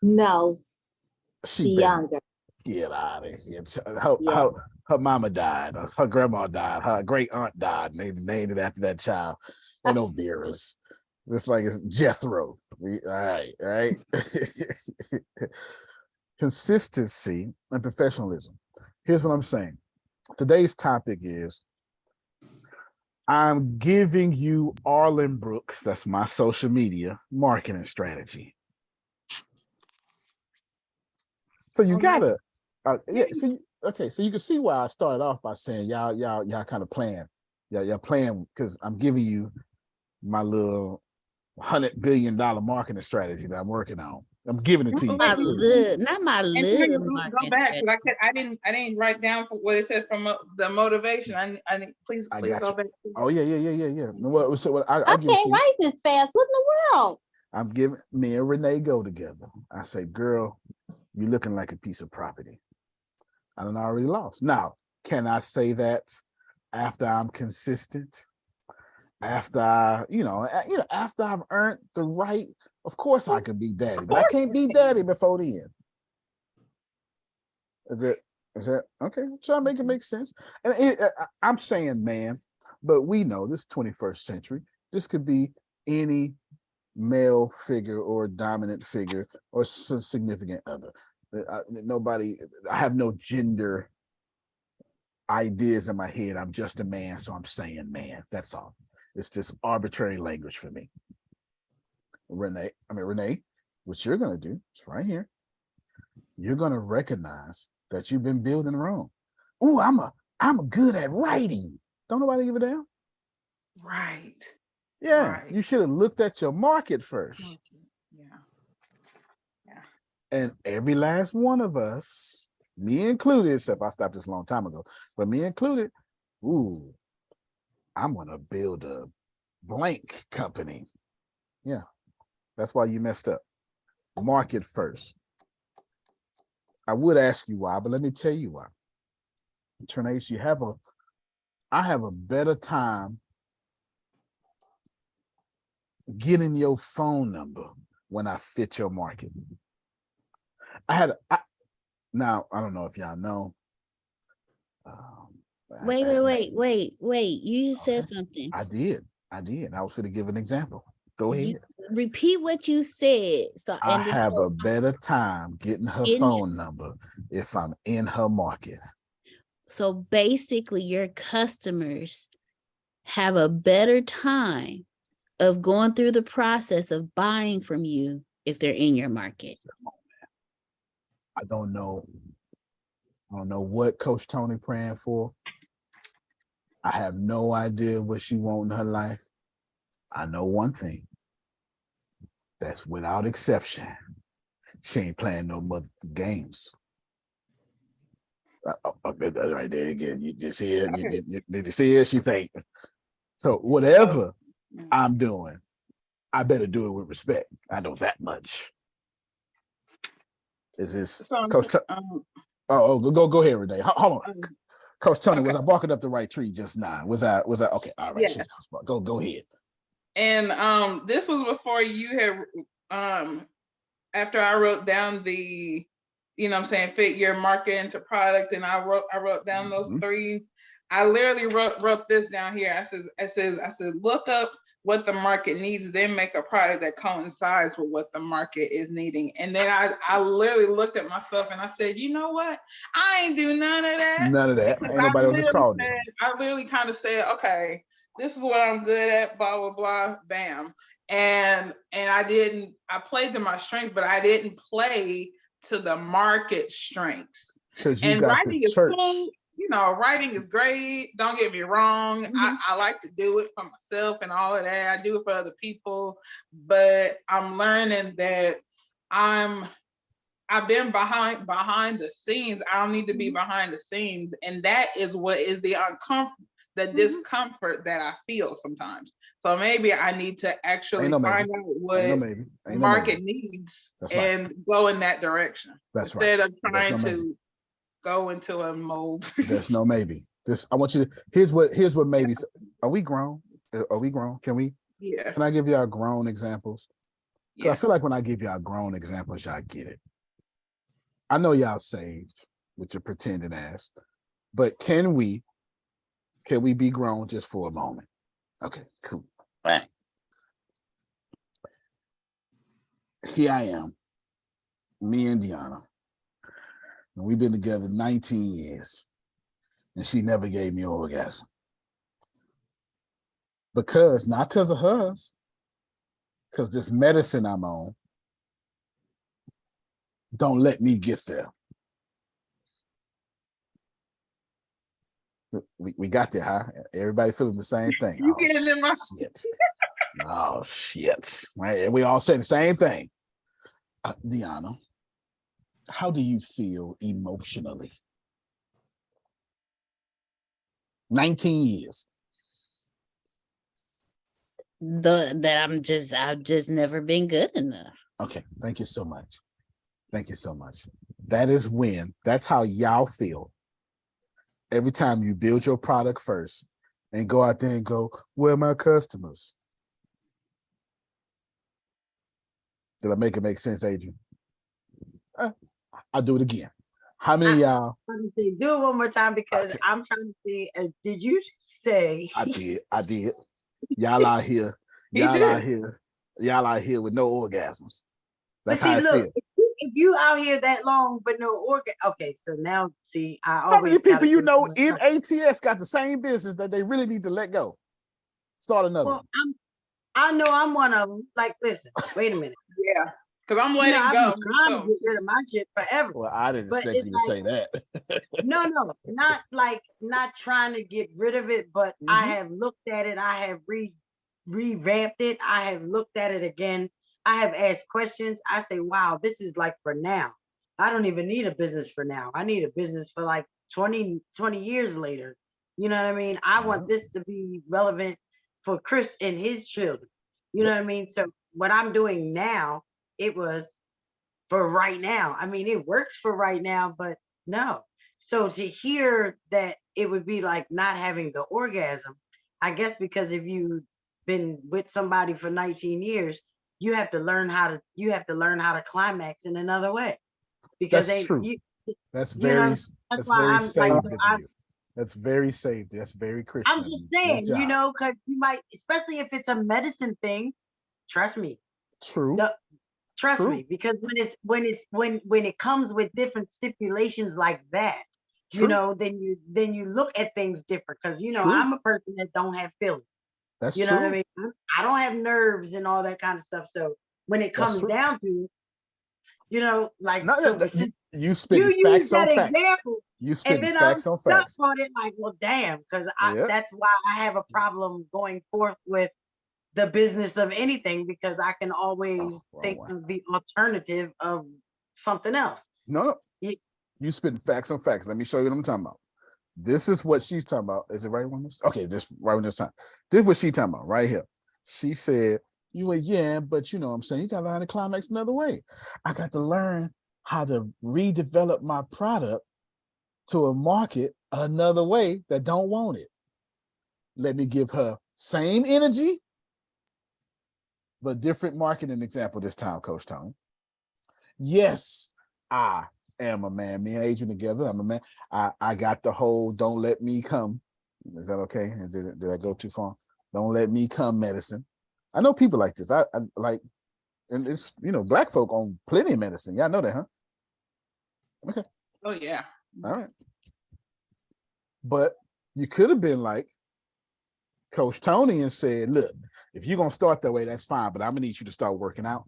No, she younger. Get out of here. Her mama died. Her grandma died. Her great aunt died. And they named it after that child. Ain't no Veras. Just like it's Jethro. All right. Consistency and professionalism. Here's what I'm saying. Today's topic is, I'm giving you Arlingbrook's, that's my social media marketing strategy. So you gotta, so you can see why I started off by saying y'all kind of playing, y'all playing, because I'm giving you my little $100 billion marketing strategy that I'm working on. I'm giving it to you. Not my little. Go back, because I didn't write down what it said from the motivation. I need, please go back. Oh yeah. I can't write this fast. What in the world? I'm giving me and Renee go together. I say, girl, you're looking like a piece of property. I done already lost. Now, can I say that after I'm consistent? After after I've earned the right, of course I can be daddy, but I can't be daddy before the end. Is that okay? Try to make it make sense. And I'm saying man, but we know this 21st century, this could be any male figure or dominant figure or significant other. I have no gender ideas in my head. I'm just a man, so I'm saying man. That's all. It's just arbitrary language for me. Renee, what you're gonna do is right here. You're gonna recognize that you've been building wrong. Ooh, I'm good at writing. Don't nobody give a damn. Right. Yeah, right. You should have looked at your market first. Yeah. And every last one of us, me included, except I stopped this a long time ago, but me included, ooh, I'm gonna build a blank company. Yeah, that's why you messed up. Market first. I would ask you why, but let me tell you why. Trinace, I have a better time getting your phone number when I fit your market. Now, I don't know if y'all know. Wait. You just said something. I did. I was going to give an example. Go ahead. Repeat what you said. I have a better time getting her phone number if I'm in her market. So basically, your customers have a better time of going through the process of buying from you if they're in your market. I don't know what Coach Tony praying for. I have no idea what she wants in her life. I know one thing. That's without exception. She ain't playing no mother games. Right there again. You just see it. Did you see it? She's saying. So whatever I'm doing, I better do it with respect. I know that much. Is this Coach? Go ahead, Renee. Hold on, Coach Tony. Okay. Was I barking up the right tree just now? Was I okay? All right. Yeah. Go ahead. And this was before you had after I wrote down the, fit your market into product, and I wrote down those three. I literally wrote this down here. I said, look up what the market needs, then make a product that coincides with what the market is needing. And then I literally looked at myself and I said, you know what? I ain't do none of that. None of that. Ain't nobody on this call. I literally kind of said, okay, this is what I'm good at, blah, blah, blah, bam. And I played to my strengths, but I didn't play to the market strengths. And writing is cool. Writing is great. Don't get me wrong. I like to do it for myself and all of that. I do it for other people, but I'm learning that I've been behind the scenes. I don't need to be behind the scenes. And that is what is the discomfort that I feel sometimes. So maybe I need to actually find out what market needs and go in that direction. That's instead of trying to go into a mold. There's no maybe. I want you to, here's what maybe. Are we grown? Can we? Yeah. Can I give y'all grown examples? Yeah. I feel like when I give y'all grown examples, y'all get it. I know y'all saved with your pretending ass, but can we be grown just for a moment? Okay, cool. All right. Here I am, me and Deanna. And we've been together 19 years, and she never gave me an orgasm. Not because of hers, because this medicine I'm on don't let me get there. We got there, huh? Everybody feeling the same thing. You getting in my shit. Oh shit. Right. We all say the same thing. Deanna, how do you feel emotionally? 19 years. I've just never been good enough. Okay, thank you so much. That's how y'all feel every time you build your product first and go out there and go, where are my customers? Did I make it make sense, Adrian? I'll do it again. How many of y'all? Do it one more time because I'm trying to see. Did you say? I did. Y'all out here with no orgasms. That's how I feel. If you out here that long but no organ, okay. So now, see, how many people you know in ATS got the same business that they really need to let go? Start another. Well, I know I'm one of them. Like, listen, wait a minute. Yeah, because I'm letting go. I'm trying to get rid of my shit forever. Well, I didn't expect you to say that. No, not trying to get rid of it, but I have looked at it. I have revamped it. I have looked at it again. I have asked questions. I say, wow, this is like for now. I don't even need a business for now. I need a business for like 20 years later. You know what I mean? I want this to be relevant for Chris and his children. You know what I mean? So what I'm doing now, it was for right now. I mean, it works for right now, but no. So to hear that it would be like not having the orgasm, I guess because if you've been with somebody for 19 years, you have to learn how to climax in another way. Because that's true. That's very saved of you. That's very saved. That's very Christian. I'm just saying, because you might, especially if it's a medicine thing, trust me. True. Trust me, because when it comes with different stipulations like that, you know, then you look at things different. Because you know, I'm a person that don't have feelings. That's you know true. what I mean? I don't have nerves and all that kind of stuff. So when it comes down to it, you know, like you spit facts on facts. Example, you spit and then facts on facts on it like, well, damn, because that's why I have a problem going forth with the business of anything, because I can always think of the alternative of something else. No, you spit facts on facts. Let me show you what I'm talking about. This is what she's talking about. Is it right one? Okay, just right one this time. This is what she's talking about right here. She said, you were, yeah, but you know what I'm saying, you got to learn to climax another way. I got to learn how to redevelop my product to a market another way that don't want it. Let me give her same energy, but different marketing example this time, Coach Tony. Yes, I am a man. Me and Adrian together, I'm a man. I got the whole don't let me come. Is that okay? Did I go too far? Don't let me come medicine. I know people like this. I like, and it's, you know, black folk on plenty of medicine. Y'all know that, huh? Okay. Oh yeah. All right. But you could have been like Coach Tony and said, look, if you're going to start that way, that's fine, but I'm going to need you to start working out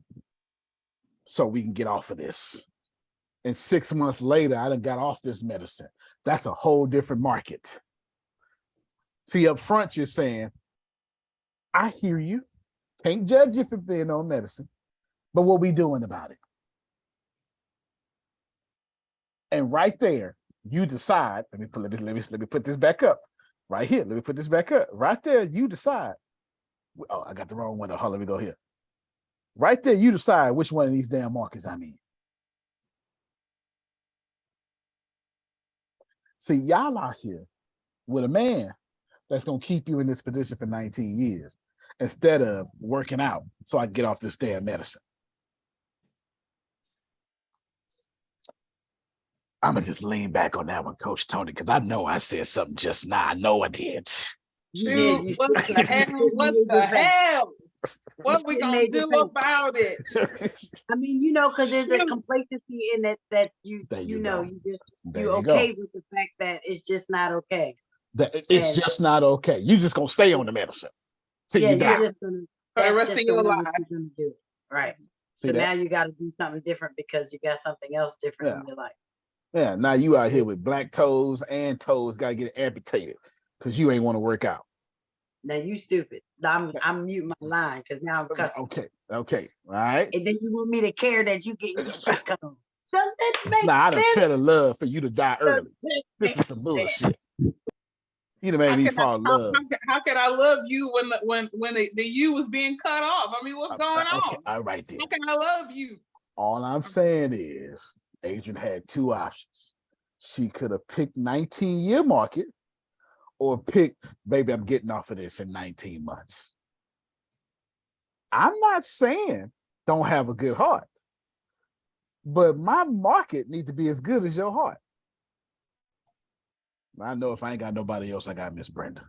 so we can get off of this. And 6 months later, I done got off this medicine. That's a whole different market. See, up front, you're saying, I hear you. Can't judge you for being on medicine, but what we doing about it? And right there, you decide, let me put this back up. Right here, let me put this back up. Right there, you decide. Oh, I got the wrong one. Let me go here. Right there, you decide which one of these damn markets I'm in. See, y'all out here with a man that's going to keep you in this position for 19 years instead of working out so I can get off this damn medicine. I'm going to just lean back on that one, Coach Tony, because I know I said something just now. I know I did. Shoot, what the hell? What the hell? What we gonna do about it? I mean, you know, because there's a complacency in it that you okay with the fact that it's just not okay. It's just not okay. You just gonna stay on the medicine till you die. For the rest of your life. Right. So now you got to do something different because you got something else different in your life. Yeah. Now you out here with black toes and toes got to get amputated because you ain't want to work out. Now you stupid. I'm muting my line because now I'm cussing. Okay. All right. And then you want me to care that you get your shit cut off. Does that make sense? I done fell in love for you to die early. This is some bullshit. You done made me fall in love. How can I love you when the you was being cut off? I mean, what's going on? All right then. How can I love you? All I'm saying is Adrian had two options. She could have picked 19-year market or pick, baby, I'm getting off of this in 19 months. I'm not saying don't have a good heart, but my market needs to be as good as your heart. I know if I ain't got nobody else, I got Miss Brenda.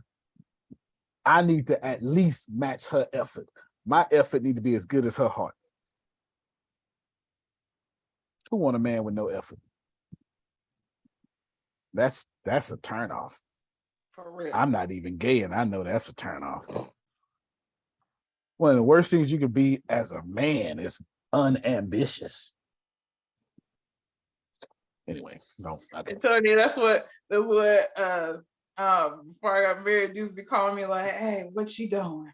I need to at least match her effort. My effort need to be as good as her heart. Who want a man with no effort? That's a turnoff. For real. I'm not even gay, and I know that's a turnoff. One of the worst things you can be as a man is unambitious. Anyway, no. I told you that's what before I got married, dudes be calling me like, hey, what you doing?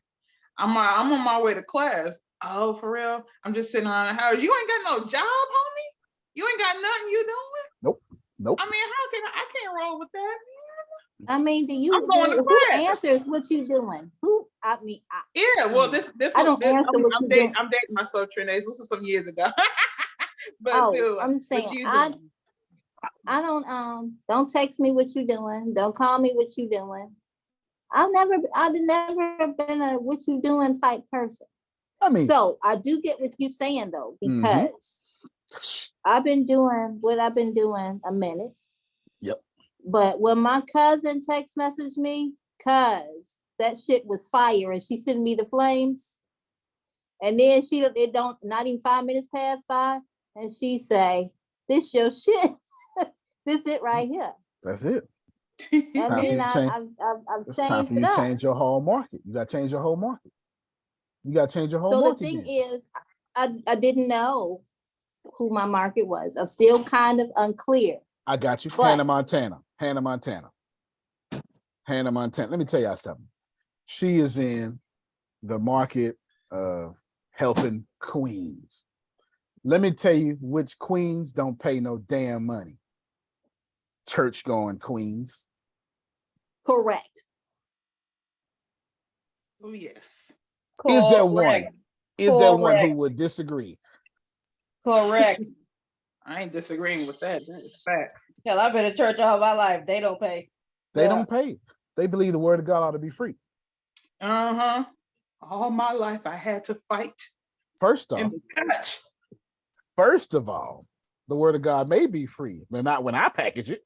I'm on my way to class. Oh, for real? I'm just sitting around the house. You ain't got no job, homie? You ain't got nothing you doing? Nope. I mean, I can't roll with that. I mean, who answers what you doing? Well, this I don't answer what you doing. I'm dating myself, Trinae. This was some years ago. But I'm saying I don't text me what you doing. Don't call me what you doing. I've never been a what you doing type person. I mean, so I do get what you're saying though, because I've been doing what I've been doing a minute. Yep. But when my cousin text messaged me, cause that shit was fire, and she sent me the flames, and then not even 5 minutes pass by, and she say, "This your shit." This it right here. That's it. I Time for you mean, to change. I've It's time for changed you it to up. change your whole market. You got to change your whole market. You got to change your whole So the market thing again. is, I didn't know who my market was. I'm still kind of unclear. I got you. But Hannah Montana. Hannah Montana. Hannah Montana. Let me tell y'all something. She is in the market of helping queens. Let me tell you which queens don't pay no damn money. Church going queens. correct. Oh, yes. Is there one? Correct. Is there one who Correct. would disagree? Correct. I ain't disagreeing with that. That is fact. Hell, I've been in church all my life. They don't pay. They don't pay. They believe the word of God ought to be free. Uh-huh. All my life I had to fight. First off, first of all, the word of God may be free, but not when I package it.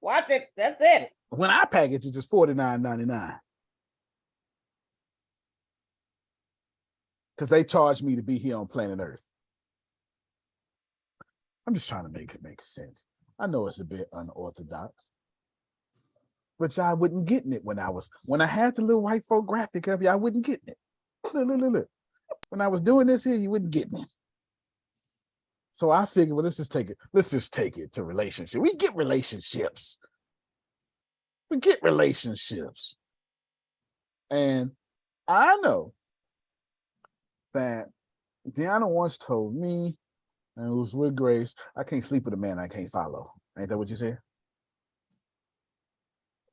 Watch it. That's it. When I package it, it's $49.99. Because they charge me to be here on planet Earth. I'm just trying to make it make sense. I know it's a bit unorthodox, but y'all wasn't getting it when I had the little white folk graphic of y'all wasn't getting it. Look. When I was doing this here, you wasn't getting it. So I figured, well, let's just take it to relationship. We get relationships. And I know that Deanna once told me, and it was with Grace, I can't sleep with a man I can't follow. Ain't that what you said?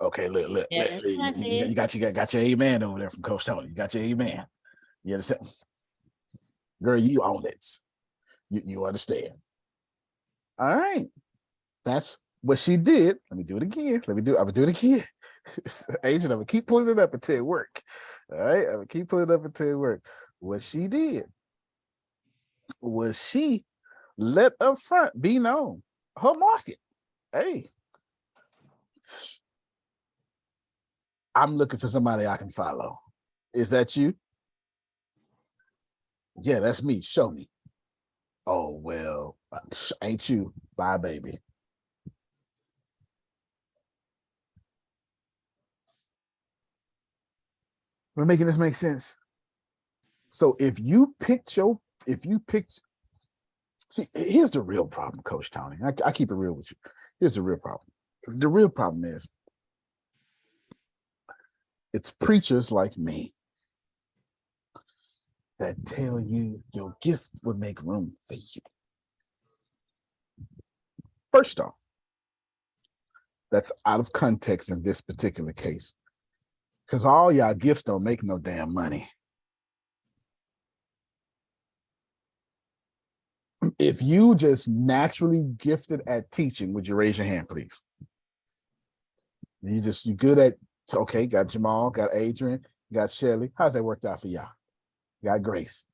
Okay, look. Yeah, You got your amen over there from Coach Tony. You got your amen. You understand? Girl, you own it. You understand. All right. That's what she did. Let me do it again. I'm gonna do it again. Agent, I'm gonna keep pulling it up until it work. All right, I'm gonna keep pulling it up until it work. What she did was she let up front be known her market. Hey, I'm looking for somebody I can follow. Is that you? Yeah, that's me. Show me. Oh, well, ain't you. Bye, baby. We're making this make sense. So if you picked, see, here's the real problem, Coach Tony. I keep it real with you. Here's the real problem. The real problem is it's preachers like me that tell you your gift will make room for you. First off, that's out of context in this particular case, because all y'all gifts don't make no damn money. If you just naturally gifted at teaching, would you raise your hand, please? You good at, okay, got Jamal, got Adrian, got Shelly. How's that worked out for y'all? Got Grace.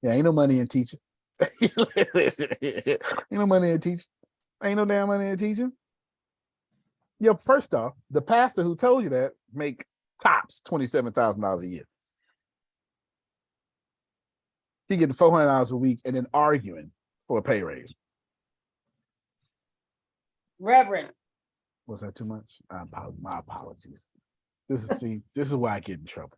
Yeah, ain't no money in teaching. Ain't no money in teaching. Ain't no damn money in teaching. Yeah, first off, the pastor who told you that make tops $27,000 a year. He getting $400 a week and then arguing for a pay raise. Reverend. Was that too much? My apologies. This is why I get in trouble.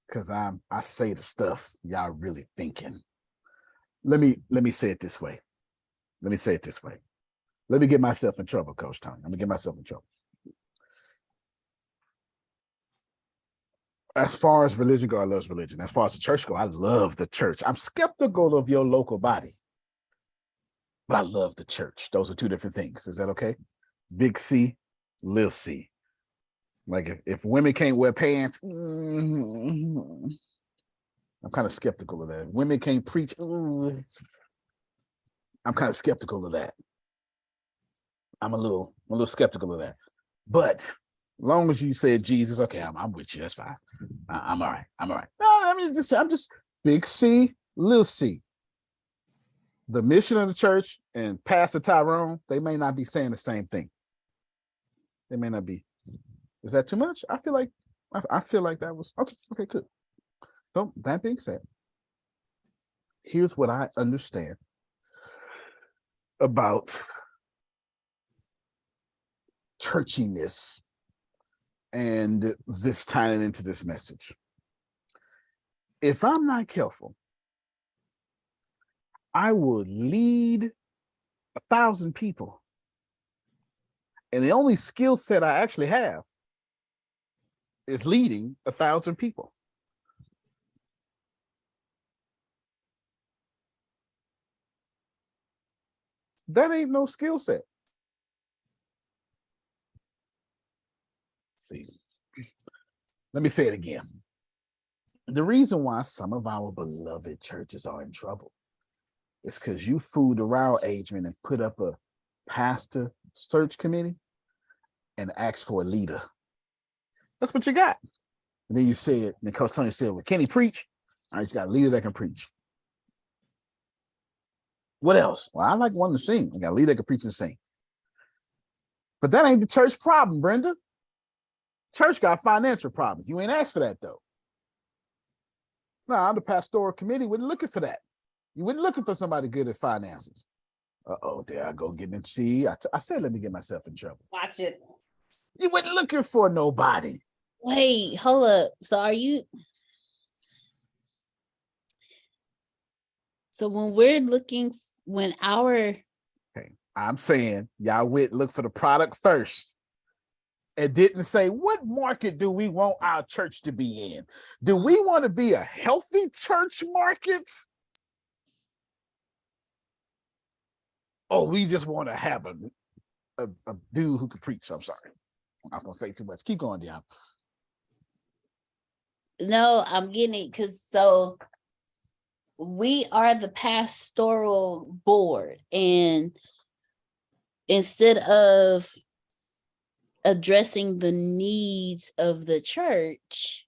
Because I say the stuff y'all really thinking. Let me say it this way. Let me get myself in trouble, Coach Tony. I'm gonna get myself in trouble. As far as religion go, I love religion. As far as the church go, I love the church. I'm skeptical of your local body, but I love the church. Those are two different things. Is that okay? Big C, little C. Like if women can't wear pants, I'm kind of skeptical of that. Women can't preach. I'm kind of skeptical of that. I'm a little skeptical of that. But as long as you said Jesus, okay, I'm with you. That's fine. I'm all right. No, I'm just big C, little C. The mission of the church and Pastor Tyrone, they may not be saying the same thing. They may not be. Is that too much? I feel like that was okay. Okay, good. So that being said, here's what I understand about churchiness and this tying into this message. If I'm not careful, I will lead 1,000 people. And the only skill set I actually have is leading 1,000 people. That ain't no skill set. See, let me say it again. The reason why some of our beloved churches are in trouble is because you fooled around, Adrian, and put up a pastor search committee and asked for a leader. That's what you got. And then you said, and Coach Tony said, well, can he preach? All right, you got a leader that can preach. What else? Well, I like one to sing. I got a leader that can preach and sing. But that ain't the church problem, Brenda. Church got financial problems. You ain't asked for that, though. No, the pastoral committee wasn't looking for that. You weren't looking for somebody good at finances. Uh-oh, there I go getting in. See, I said, let me get myself in trouble. Watch it. You weren't looking for nobody. Wait, hold up. So are you? So when we're looking, when our... Okay, I'm saying y'all went look for the product first. It didn't say, what market do we want our church to be in? Do we want to be a healthy church market? Or we just want to have a dude who can preach? I'm sorry. I was going to say too much. Keep going, Dion. No, I'm getting it because so we are the pastoral board, and instead of addressing the needs of the church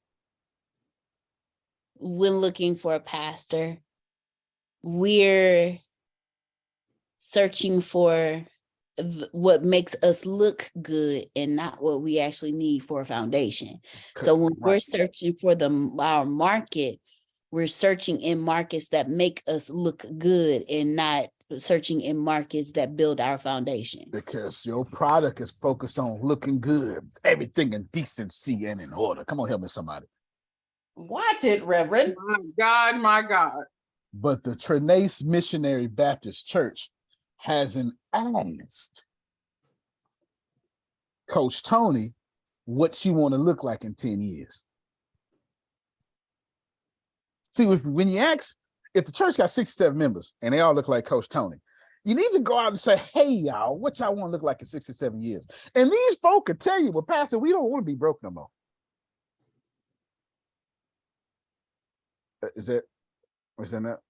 when looking for a pastor, we're searching for what makes us look good and not what we actually need for a foundation. So when we're searching for our market, we're searching in markets that make us look good and not searching in markets that build our foundation. Because your product is focused on looking good, everything in decency and in order. Come on, help me somebody. Watch it, Reverend. My God, my God. But the Trinace Missionary Baptist Church hasn't asked Coach Tony what she want to look like in 10 years. See, when you ask, if the church got 67 members and they all look like Coach Tony, you need to go out and say, hey, y'all, what y'all want to look like in 67 years? And these folk could tell you, well, Pastor, we don't want to be broke no more. Is that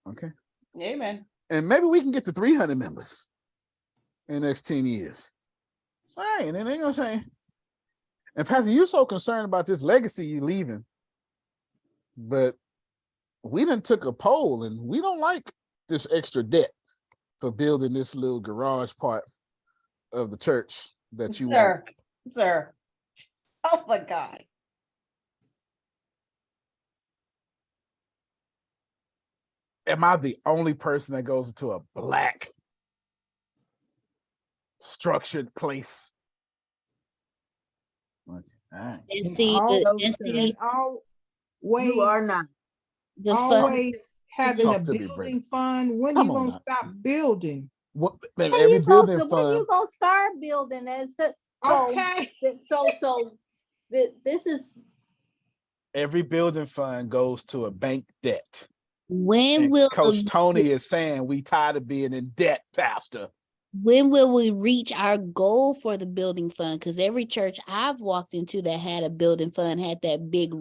okay? Amen. And maybe we can get to 300 members in the next 10 years. Right, and then they gonna say, and Pastor, you're so concerned about this legacy you leaving, but we done took a poll and we don't like this extra debt for building this little garage part of the church that you want. Sir. Oh my God. Am I the only person that goes into a black structured place? And see, You are not. Always having a building fund. When you gonna stop building? What, When every you building when fund. you gonna start building it? Okay. This is Every building fund goes to a bank debt. When will Coach Tony is saying we tired of being in debt, Pastor? When will we reach our goal for the building fund? Because every church I've walked into that had a building fund had that big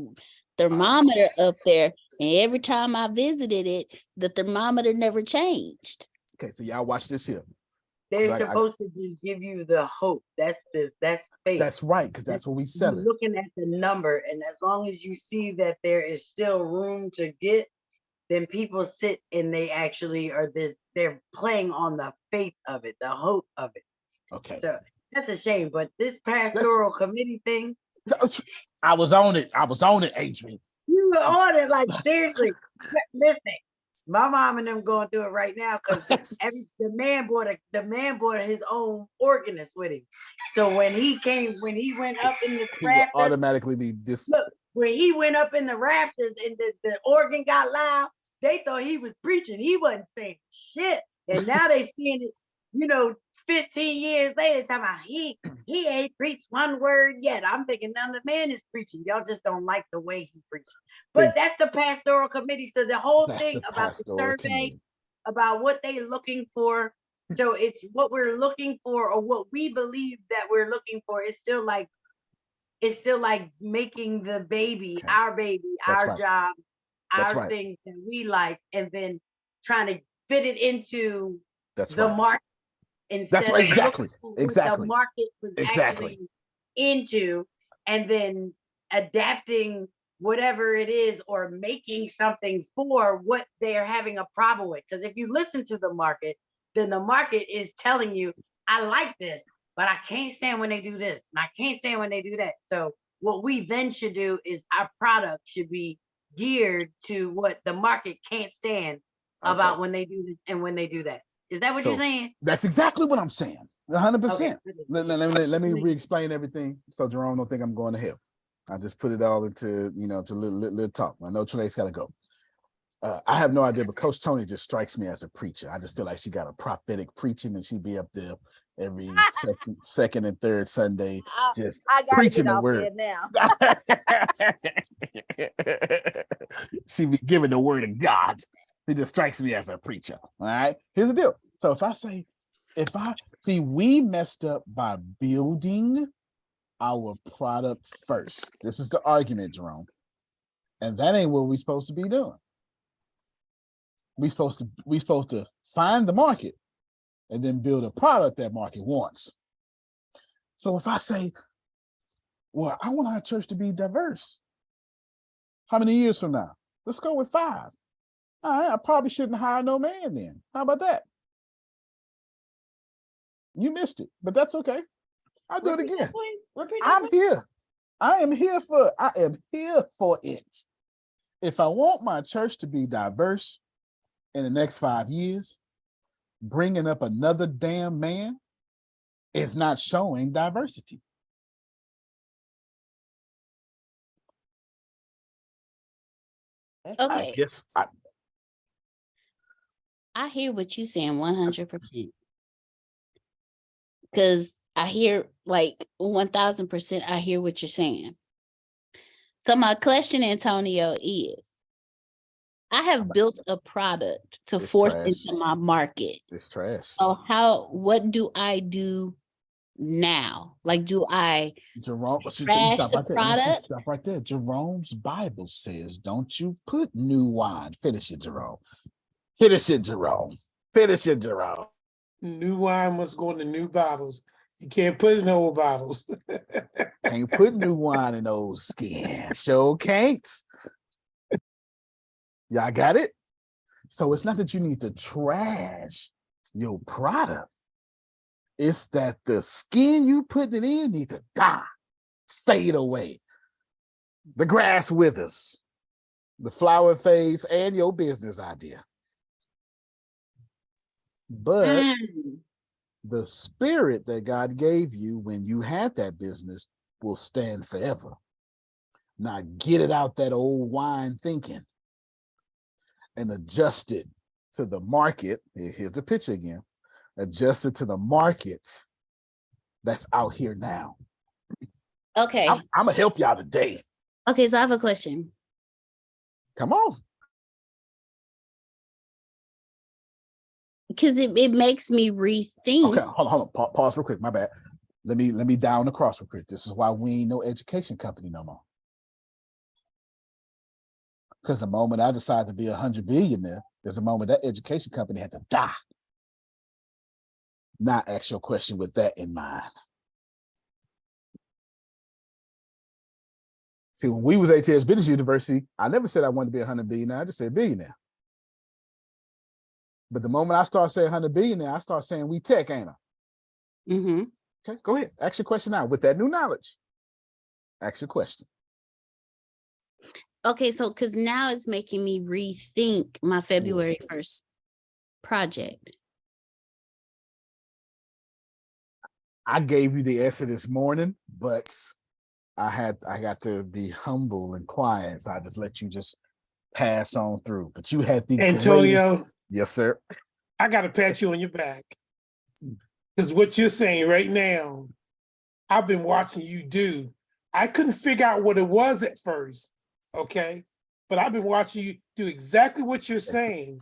thermometer up there. And every time I visited it, the thermometer never changed. Okay, so y'all watch this here. They're supposed to give you the hope. That's faith. That's right, because that's what we sell it. Looking at the number, and as long as you see that there is still room to get, then people sit and they actually they're playing on the faith of it, the hope of it. Okay. So that's a shame. But this pastoral committee thing, I was on it, Adrian. you were on it, like seriously. Listen, My mom and them going through it right now because the man bought his own organist with him. So when he went up in the He will rafters, automatically be look, when he went up in the rafters and the organ got loud, they thought he was preaching. He wasn't saying shit. And now they seeing it, 15 years later, talking about he ain't preached one word yet. I'm thinking now the man is preaching. Y'all just don't like the way he preaches. But that's the pastoral committee. So the whole thing about the survey, about what they're looking for. So it's what we're looking for, or what we believe that we're looking for. It's still like making the baby, our job, our things that we like, and then trying to fit it into the market. Instead of exactly what the market was actually into, and then adapting whatever it is or making something for what they're having a problem with. Because if you listen to the market, then the market is telling you, I like this, but I can't stand when they do this, and I can't stand when they do that. So what we then should do is our product should be geared to what the market can't stand about when they do this and when they do that. Is that what you're saying? That's exactly what I'm saying. 100%. Let me re-explain everything so Jerome don't think I'm going to hell. I just put it all into, to little talk. I know Trinae's got to go. I have no idea, but Coach Tony just strikes me as a preacher. I just feel like she got a prophetic preaching, and she'd be up there every second and third Sunday, just preaching the word. She be giving the word of God. It just strikes me as a preacher. All right. Here's the deal. So we messed up by building our product first. This is the argument, Jerome. And that ain't what we're supposed to be doing. We supposed to find the market and then build a product that market wants. So if I say, well, I want our church to be diverse. How many years from now? Let's go with 5. All right, I probably shouldn't hire no man then. How about that? You missed it, but that's okay. I'll do it again. I'm here. I am here for it. If I want my church to be diverse in the next 5 years, bringing up another damn man is not showing diversity. Okay. I hear what you're saying 100%. Because I hear 1000%, I hear what you're saying. So my question, Antonio, is I have built a product to force into my market. It's trash. So what do I do now? Do I Jerome, trash the product? Stop right there. Jerome's Bible says, don't you put new wine. Finish it, Jerome. New wine must go into new bottles. You can't put it in old bottles. Can't put new wine in old skins. Sure can't. Y'all got it? So it's not that you need to trash your product. It's that the skin you putting it in needs to die, fade away. The grass withers, the flower fades, and your business idea. But the spirit that God gave you when you had that business will stand forever. Now get it out that old wine thinking and adjust it to the market. Here's the picture again. Adjust it to the market that's out here now. Okay. I'm gonna help y'all today. Okay, so I have a question. Come on. Because it makes me rethink. Okay, hold on. Pause real quick. My bad. Let me down the cross real quick. This is why we ain't no education company no more. Because the moment I decided to be 100 billionaire, there's a moment that education company had to die. Now ask your question with that in mind. See, when we was ATS Business University, I never said I wanted to be 100 billionaire. I just said billionaire. But the moment I start saying 100 billionaire, I start saying we tech, ain't I? Mm-hmm. Okay, go ahead. Ask your question now with that new knowledge. Ask your question. Okay, so because now it's making me rethink my February 1st project. I gave you the answer this morning, but I got to be humble and quiet, so I just let you just pass on through. But you had the Antonio. greatest... Yes, sir. I got to pat you on your back, because what you're saying right now, I've been watching you do. I couldn't figure out what it was at first, okay? But I've been watching you do exactly what you're saying.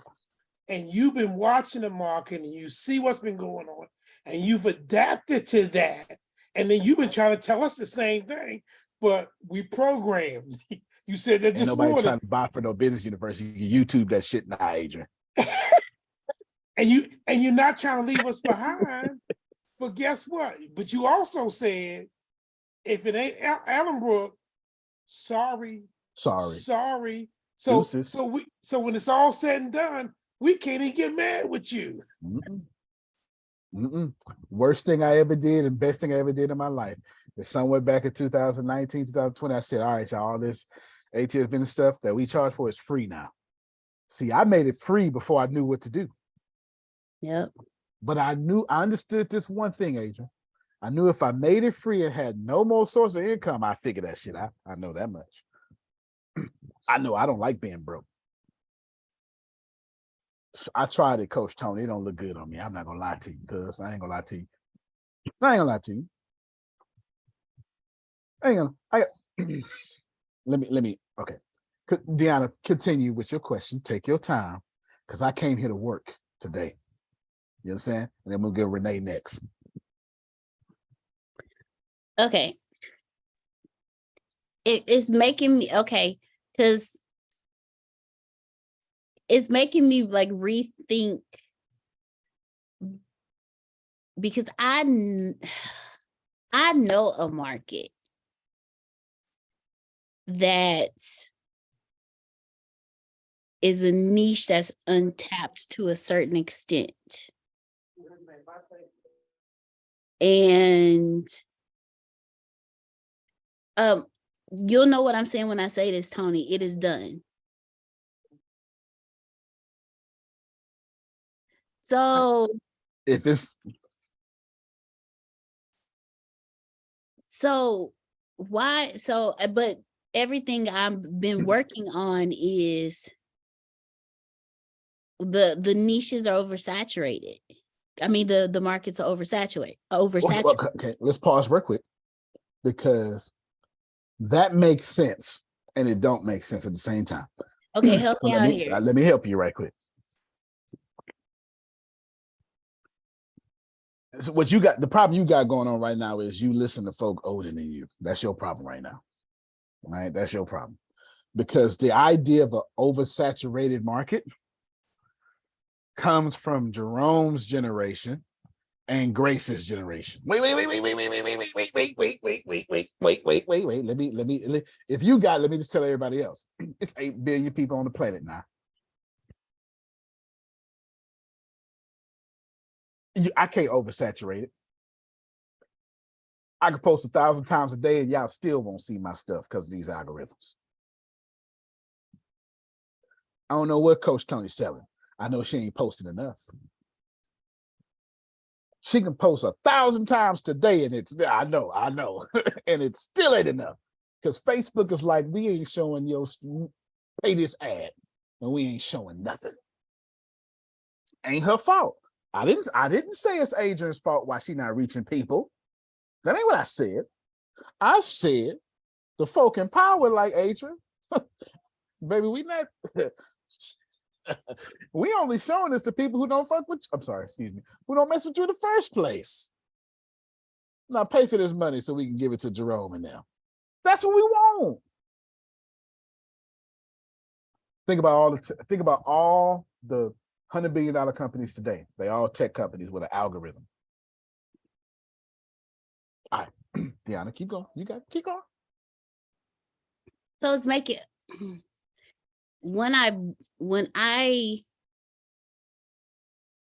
And you've been watching the market and you see what's been going on and you've adapted to that. And then you've been trying to tell us the same thing, but we programmed. You said that Ain't just nobody morning. trying to buy for no business university. You YouTube that shit now, Adrian. And you're not trying to leave us behind. But guess what? But you also said, if it ain't Arlingbrook, sorry. So when it's all said and done, we can't even get mad with you. Worst thing I ever did and best thing I ever did in my life is somewhere back in 2019, 2020. I said, all right, y'all, all this ATS business stuff that we charge for is free now. See, I made it free before I knew what to do. Yep. But I understood this one thing, Adrian. I knew if I made it free and had no more source of income, I figured that shit out. I know that much. I know I don't like being broke. I tried it, Coach Tony. It don't look good on me. I'm not gonna lie to you, because I ain't gonna lie to you. Let me. Okay, Deanna, continue with your question. Take your time, because I came here to work today. You understand? And then we'll get Renee next. Okay. It's making me, okay, because it's making me like rethink, because I know a market that is a niche that's untapped to a certain extent. And you'll know what I'm saying when I say this, Tony. It is done. So if it's why, but everything I've been working on is the niches are oversaturated. I mean, the markets are oversaturated. Okay, let's pause real quick, because that makes sense and it don't make sense at the same time. Okay, help me out here. Let me help you right quick. So what you got, the problem you got going on right now is you listen to folk older than you. That's your problem right now. Right? That's your problem. Because the idea of an oversaturated market comes from Jerome's generation and Grace's generation. Wait. Let me. If you got, let me just tell everybody else. It's 8 billion people on the planet now. I can't oversaturate it. I could post 1,000 times a day and y'all still won't see my stuff because of these algorithms. I don't know what Coach Tony's selling. I know she ain't posting enough. She can post 1,000 times today and it's, I know, and it still ain't enough. Because Facebook is like, we ain't showing your, pay this ad, and we ain't showing nothing. Ain't her fault. I didn't say it's Adrian's fault why she not reaching people. That ain't what I said. I said the folk in power like Adrian, baby, we not, we only showing this to people who don't fuck with, who don't mess with you in the first place. Now pay for this money so we can give it to Jerome and them. That's what we want. Think about all the $100 billion companies today. They all tech companies with an algorithm. All right, Deanna, keep going. Keep going. So it's making, when I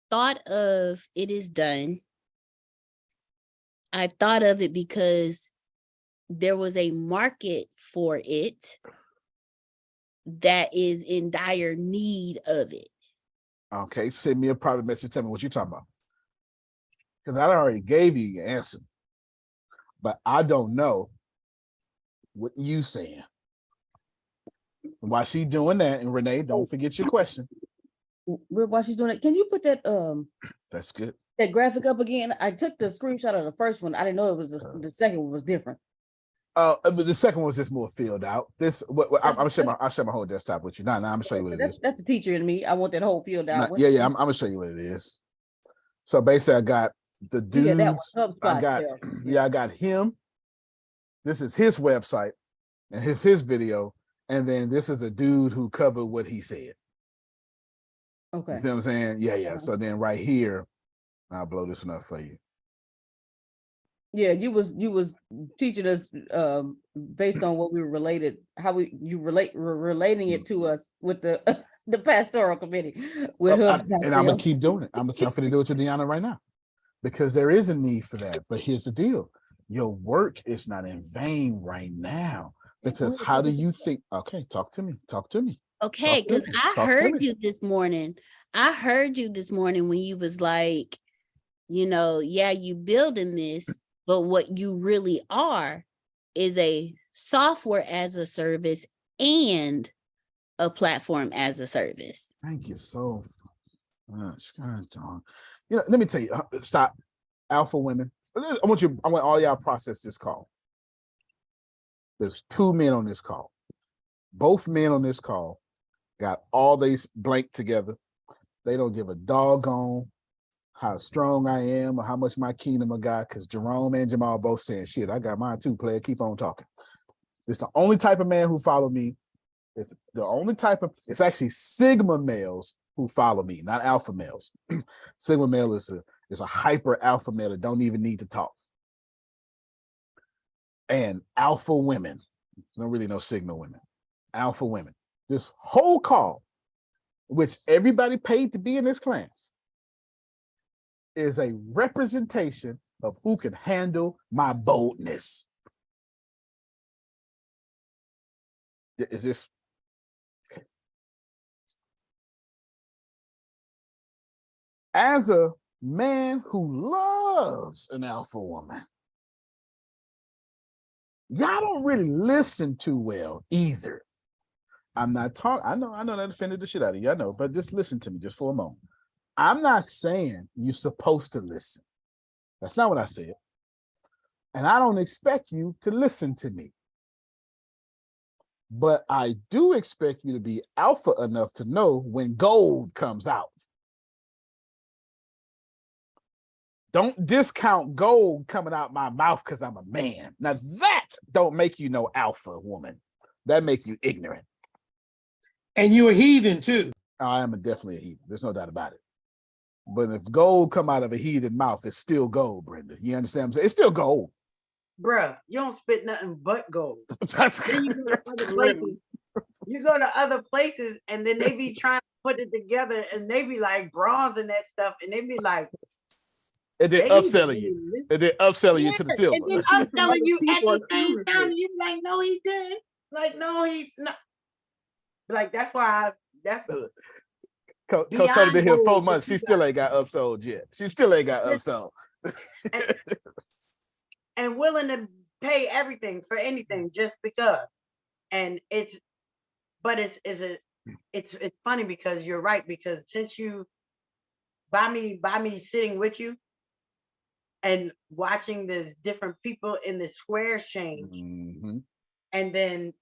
thought of it is done, I thought of it because there was a market for it, that is in dire need of it. Okay, send me a private message. Tell me what you're talking about. Because I already gave you your answer. But I don't know what you saying. While she doing that, and Renee, don't forget your question. While she's doing it, can you put that That's good. That graphic up again? I took the screenshot of the first one. I didn't know it was the second one was different. But the second one was just more filled out. I'll share my whole desktop with you. Nah, I'm gonna show you what it is. That's the teacher in me. I want that whole filled out. I'm gonna show you what it is. So basically, I got the dudes. I got him. This is his website, and his video, and then this is a dude who covered what he said. Okay. You see what I'm saying? Yeah. So then right here, I'll blow this one up for you. Yeah, you was teaching us based on what we were related, were relating it to us with the the pastoral committee. And I'm gonna keep doing it. I'm gonna do it to Deanna right now, because there is a need for that. But here's the deal: your work is not in vain right now. Because how do you think? Okay, talk to me. Okay, because I heard you this morning. I heard you this morning when you was like, you building this. But what you really are is a software as a service and a platform as a service. Thank you so much. God, let me tell you, stop. Alpha women. I want all y'all to process this call. There's 2 men on this call. Both men on this call got all these blank together. They don't give a doggone how strong I am or how much my kingdom of God, because Jerome and Jamal both saying, shit, I got mine too, player. Keep on talking. It's the only type of man who follow me. It's the only type of, it's actually Sigma males who follow me, not alpha males. Sigma male is a hyper alpha male that don't even need to talk. And alpha women, don't really know Sigma women, alpha women. This whole call, which everybody paid to be in this class, is a representation of who can handle my boldness. Is this? As a man who loves an alpha woman, y'all don't really listen too well either. I'm not talking, I know that offended the shit out of you, I know, but just listen to me just for a moment. I'm not saying you're supposed to listen. That's not what I said. And I don't expect you to listen to me. But I do expect you to be alpha enough to know when gold comes out. Don't discount gold coming out my mouth because I'm a man. Now that don't make you no alpha woman. That make you ignorant. And you're a heathen too. I am definitely a heathen. There's no doubt about it. But if gold come out of a heathen mouth, it's still gold, Brenda. You understand what I'm saying? It's still gold. Bruh, you don't spit nothing but gold. That's then you go to other places and then they be trying to put it together and they be like bronze and that stuff and they be like, and they're upselling you. And they're upselling you to the silver. And then upselling you at the same time. You like, no, he didn't. Like, no, he not. Like, that's why Coach Tony been here 4 months. She still ain't got upsold yet. She still ain't got upsold. And willing to pay everything for anything just because. And it's funny because you're right, because since you by me sitting with you and watching the different people in the squares change, and then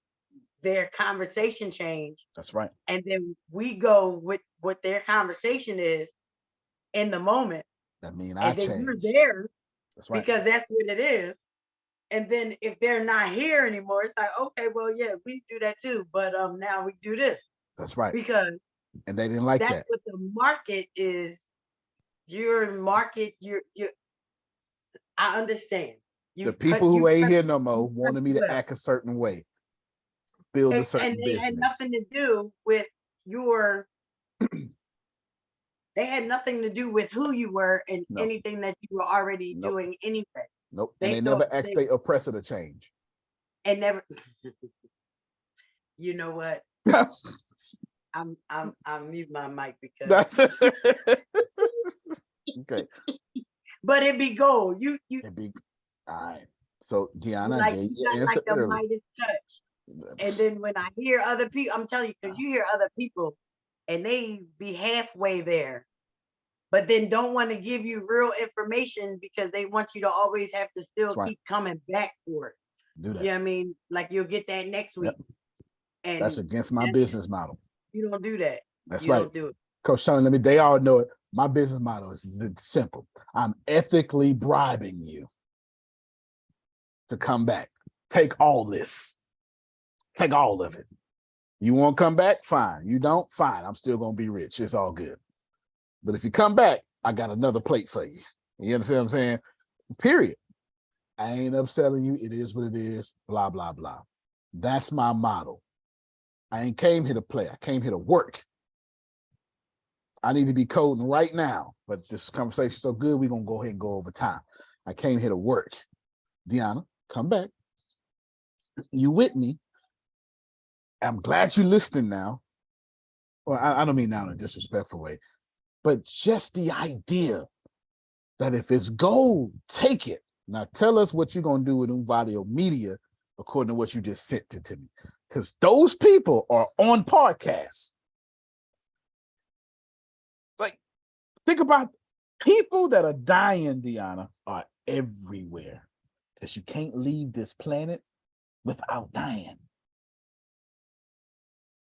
their conversation change. That's right. And then we go with what their conversation is in the moment. That means I change. You're there. That's right. Because that's what it is. And then if they're not here anymore, it's like, okay, well, yeah, we do that too. But now we do this. That's right. Because and they didn't like that. That's what the market is. Your market, I understand. The people who ain't here no more wanted me to act a certain way. Build a certain business. And they had nothing to do with they had nothing to do with who you were and anything that you were already doing anyway. Nope. And they never asked their oppressor to change. And never, you know what? I'm mute my mic because That's okay. but it be gold. It'd be all right. So Deanna, like I gave you you got answer like the earlier. Midas touch. And then when I hear other people, I'm telling you, because you hear other people and they be halfway there, but then don't want to give you real information because they want you to always have to still keep coming back for it. Do that. You know what I mean? Like you'll get that next week. Yep. And That's against my business model. You don't do that. That's you right. Don't do it. Coach Sean, they all know it. My business model is simple. I'm ethically bribing you to come back. Take all this. Take all of it. You want to come back? Fine. You don't? Fine. I'm still going to be rich. It's all good. But if you come back, I got another plate for you. You understand what I'm saying? Period. I ain't upselling you. It is what it is. Blah, blah, blah. That's my model. I ain't came here to play. I came here to work. I need to be coding right now, but this conversation is so good, we're going to go ahead and go over time. I came here to work. Deanna, come back. You with me? I'm glad you're listening now. Well, I don't mean now in a disrespectful way, but just the idea that if it's gold, take it. Now tell us what you're going to do with Unvadio Media according to what you just sent it to me. Because those people are on podcasts. Like, think about people that are dying, Deanna, are everywhere. Because you can't leave this planet without dying.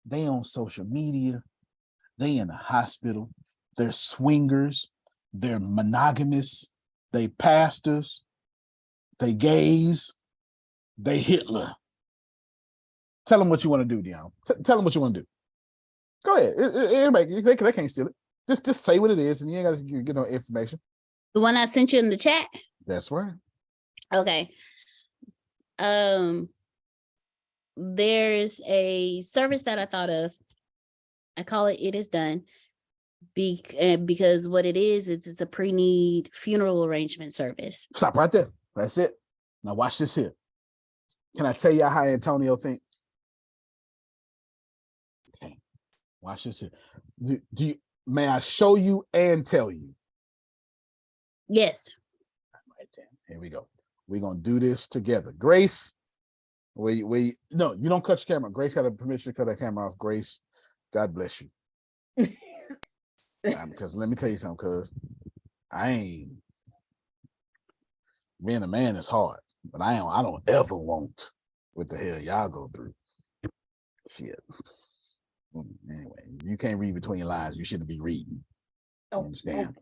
They on social media. They in the hospital. They're swingers. They're monogamous. They pastors. They gays. They Hitler. Tell them what you want to do, Deanna. Tell them what you want to do. Go ahead. Anybody, they can't steal it. Just say what it is, and you ain't got to get no information. The one I sent you in the chat? That's right. Okay. There's a service that I thought of. I call it It Is Done. Because what it is, it's a pre-need funeral arrangement service. Stop right there. That's it. Now watch this here. Can I tell you how Antonio think? Okay. Watch this here. May I show you and tell you? Yes. Right there. Here we go. We're gonna do this together. Grace, no, you don't cut your camera. Grace got a permission to cut that camera off. Grace, God bless you. Because let me tell you something, cuz being a man is hard, but I don't ever want what the hell y'all go through. Shit. Anyway, you can't read between lines. You shouldn't be reading. Understand?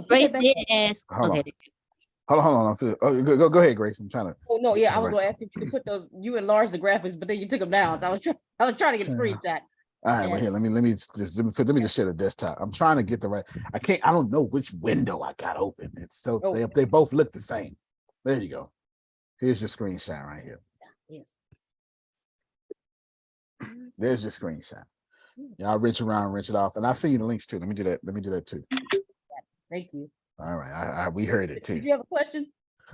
Grace did ask. Hold on. Go ahead, Grace. I'm trying to. Oh no, yeah, I was going to ask if you could put those. You enlarged the graphics, but then you took them down. So I was trying to get a screenshot. All right, well here, let me just share the desktop. I'm trying to get the right. I don't know which window I got open. It's so they both look the same. There you go. Here's your screenshot right here. Yes. There's your screenshot. Y'all wrench around, wrench it off, and I see you the links too. Let me do that too. Thank you. All right, we heard it too. Did you have a question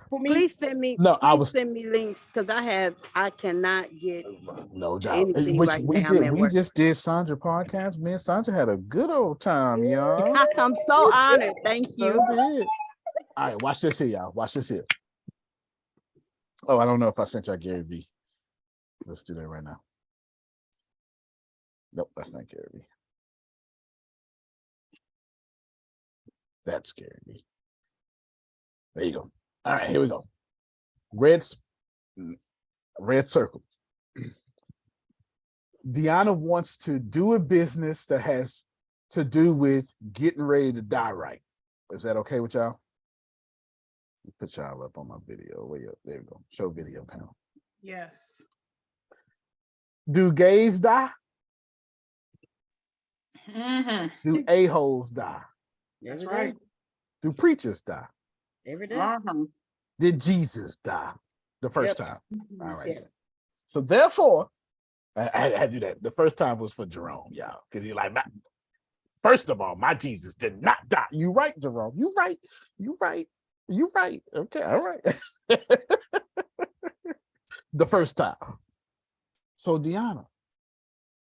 for me? Please send me. No, send me links because I cannot get no doubt. anything Which right we now. did. We just did Sandra podcast. Me and Sandra had a good old time, y'all. I'm so honored. Thank you. All right, watch this here, y'all. Watch this here. Oh, I don't know if I sent y'all Gary V. Let's do that right now. Nope, that's not Gary V. That's Gary V. There you go. All right, here we go. Red circle. Deanna wants to do a business that has to do with getting ready to die right. Is that okay with y'all? Put y'all up on my video. There we go. Show video panel. Yes. Do gays die? Mm-hmm. Do a-holes die? That's right. Do preachers die? Every day. Uh-huh. Did Jesus die the first time? All right. Yes. So therefore, I had to do that. The first time was for Jerome, y'all, because he's like, first of all, my Jesus did not die. You right, Jerome. You right. Okay, all right. The first time. So Deanna,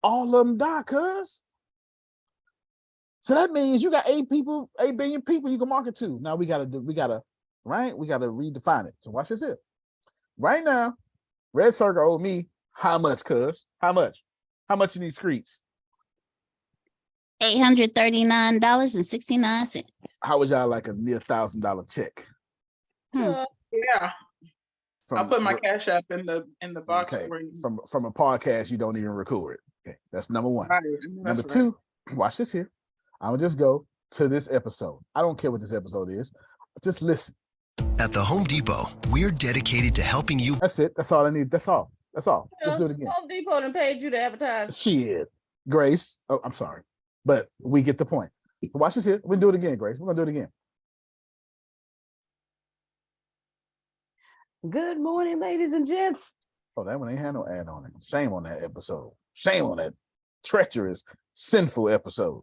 all of them die, cuz. So that means you got 8 billion people you can market to. Now we gotta redefine it. So watch this here. Right now, Red Circle owe me how much, cuz? How much? How much in these streets? $839.69. How would y'all like a near $1,000 check? Yeah. I'll put my cash app in the box. Okay. For you. From a podcast you don't even record. Okay, that's number one. Right. Number two, watch this here. I will just go to this episode. I don't care what this episode is. Just listen. At the Home Depot, we're dedicated to helping you. That's it. That's all I need. That's all. Let's do it again. Home Depot done paid you to advertise. Shit. Grace. Oh, I'm sorry. But we get the point. So watch this here. We'll do it again, Grace. We're gonna do it again. Good morning, ladies and gents. Oh, that one ain't had no ad on it. Shame on that episode. Shame on that treacherous, sinful episode.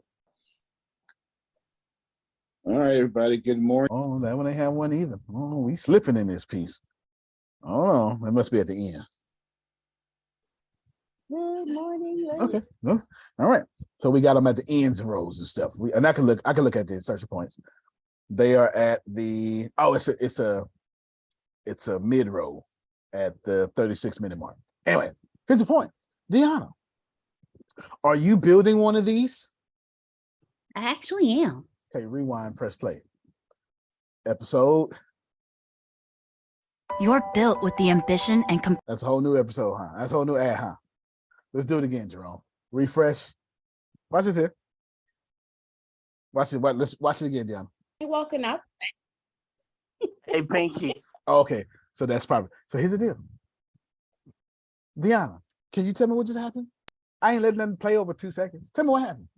All right, everybody. Good morning. Oh, that one ain't had one either. Oh, we slipping in this piece. Oh, it must be at the end. Good morning. Okay. No. All right. So we got them at the ends and rows and stuff. I can look at the insertion points. They are at the it's a mid row at the 36-minute mark. Anyway, here's the point. Deanna, are you building one of these? I actually am. Okay, rewind, press play. Episode. You're built with the ambition and That's a whole new episode, huh? That's a whole new ad, huh? Let's do it again, Jerome. Refresh. Watch this here. Watch it. Let's watch it again, Deanna. You walking up? Hey, Pinky. Okay, so that's probably. So here's the deal. Deanna, can you tell me what just happened? I ain't letting them play over 2 seconds. Tell me what happened.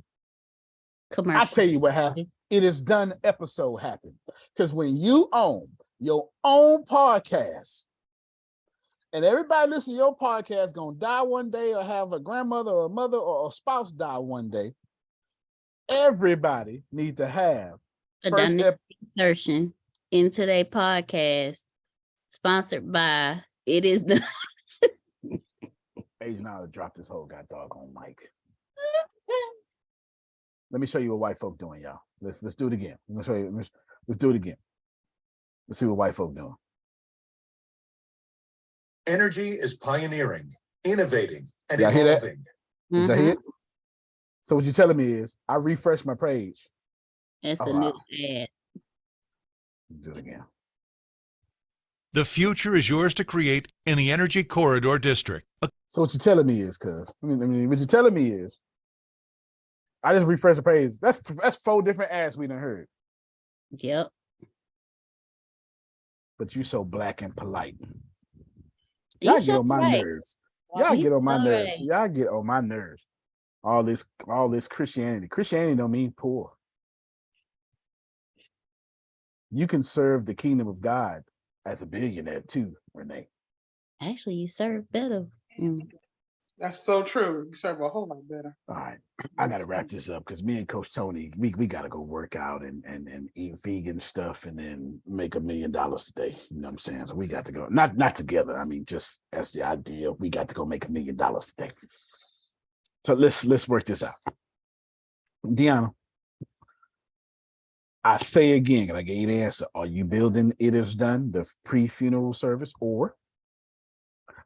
Commercial. I tell you what happened. It is done episode happened. Because when you own your own podcast, and everybody listen to your podcast gonna die one day or have a grandmother or a mother or a spouse die one day, everybody needs to have a dynamic insertion into their podcast sponsored by It Is Done. Agent, I'll drop this whole doggone mic. Let me show you what white folk doing, y'all. Let's do it again. I'm gonna show you. Let's do it again. Let's see what white folk doing. Energy is pioneering, innovating, and Y'all hear that? evolving. Is that it? So what you're telling me is I refreshed my page. It's a new ad. Do it again. The future is yours to create in the Energy Corridor District. So what you're telling me is, what you're telling me is, I just refreshed the page. That's 4 different ads we done heard. Yep. But you so black and polite. Y'all get on my nerves. Y'all get on my nerves. Y'all get on my nerves. All this Christianity. Christianity don't mean poor. You can serve the kingdom of God as a billionaire too, Renee. Actually, you serve better. That's so true. You serve a whole lot better. All right. I gotta wrap this up because me and Coach Tony, we gotta go work out and eat vegan stuff and then make $1 million today. You know what I'm saying? So we got to go. Not together. I mean, just as the idea, we got to go make $1 million today. So let's work this out. Deanna, I say again, and I gave you the answer. Are you building It Is Done, the pre-funeral service, or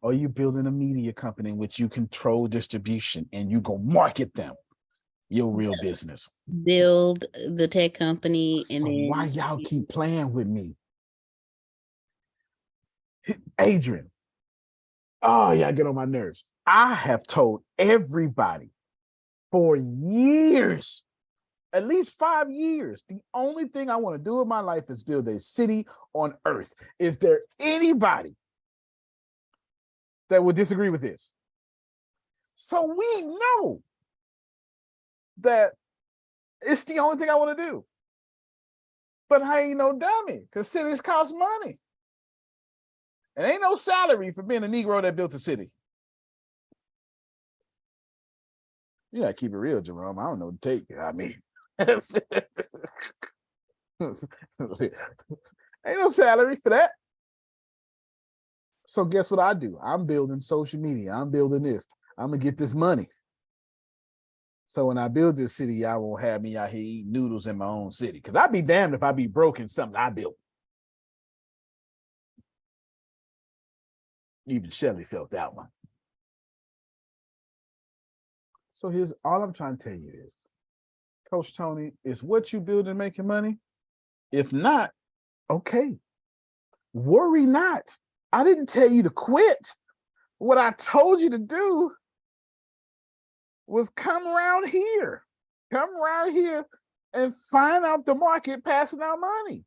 are you building a media company in which you control distribution and you go market them, your real business? Build the tech company, and then why y'all keep playing with me? Adrian, oh, y'all get on my nerves. I have told everybody for years, at least 5 years, the only thing I want to do in my life is build a city on earth. Is there anybody that would disagree with this? So we know that it's the only thing I want to do. But I ain't no dummy, because cities cost money. And ain't no salary for being a Negro that built a city. You gotta keep it real, Jerome. I don't know what to take. I mean, ain't no salary for that. So guess what I do? I'm building social media. I'm building this. I'm gonna get this money. So when I build this city, y'all won't have me out here eating noodles in my own city. Because I'd be damned if I be broke in something I built. Even Shelley felt that one. So here's all I'm trying to tell you is, Coach Tony, is what you building making money? If not, okay. Worry not. I didn't tell you to quit. What I told you to do was come around here. Come around here and find out the market passing out money.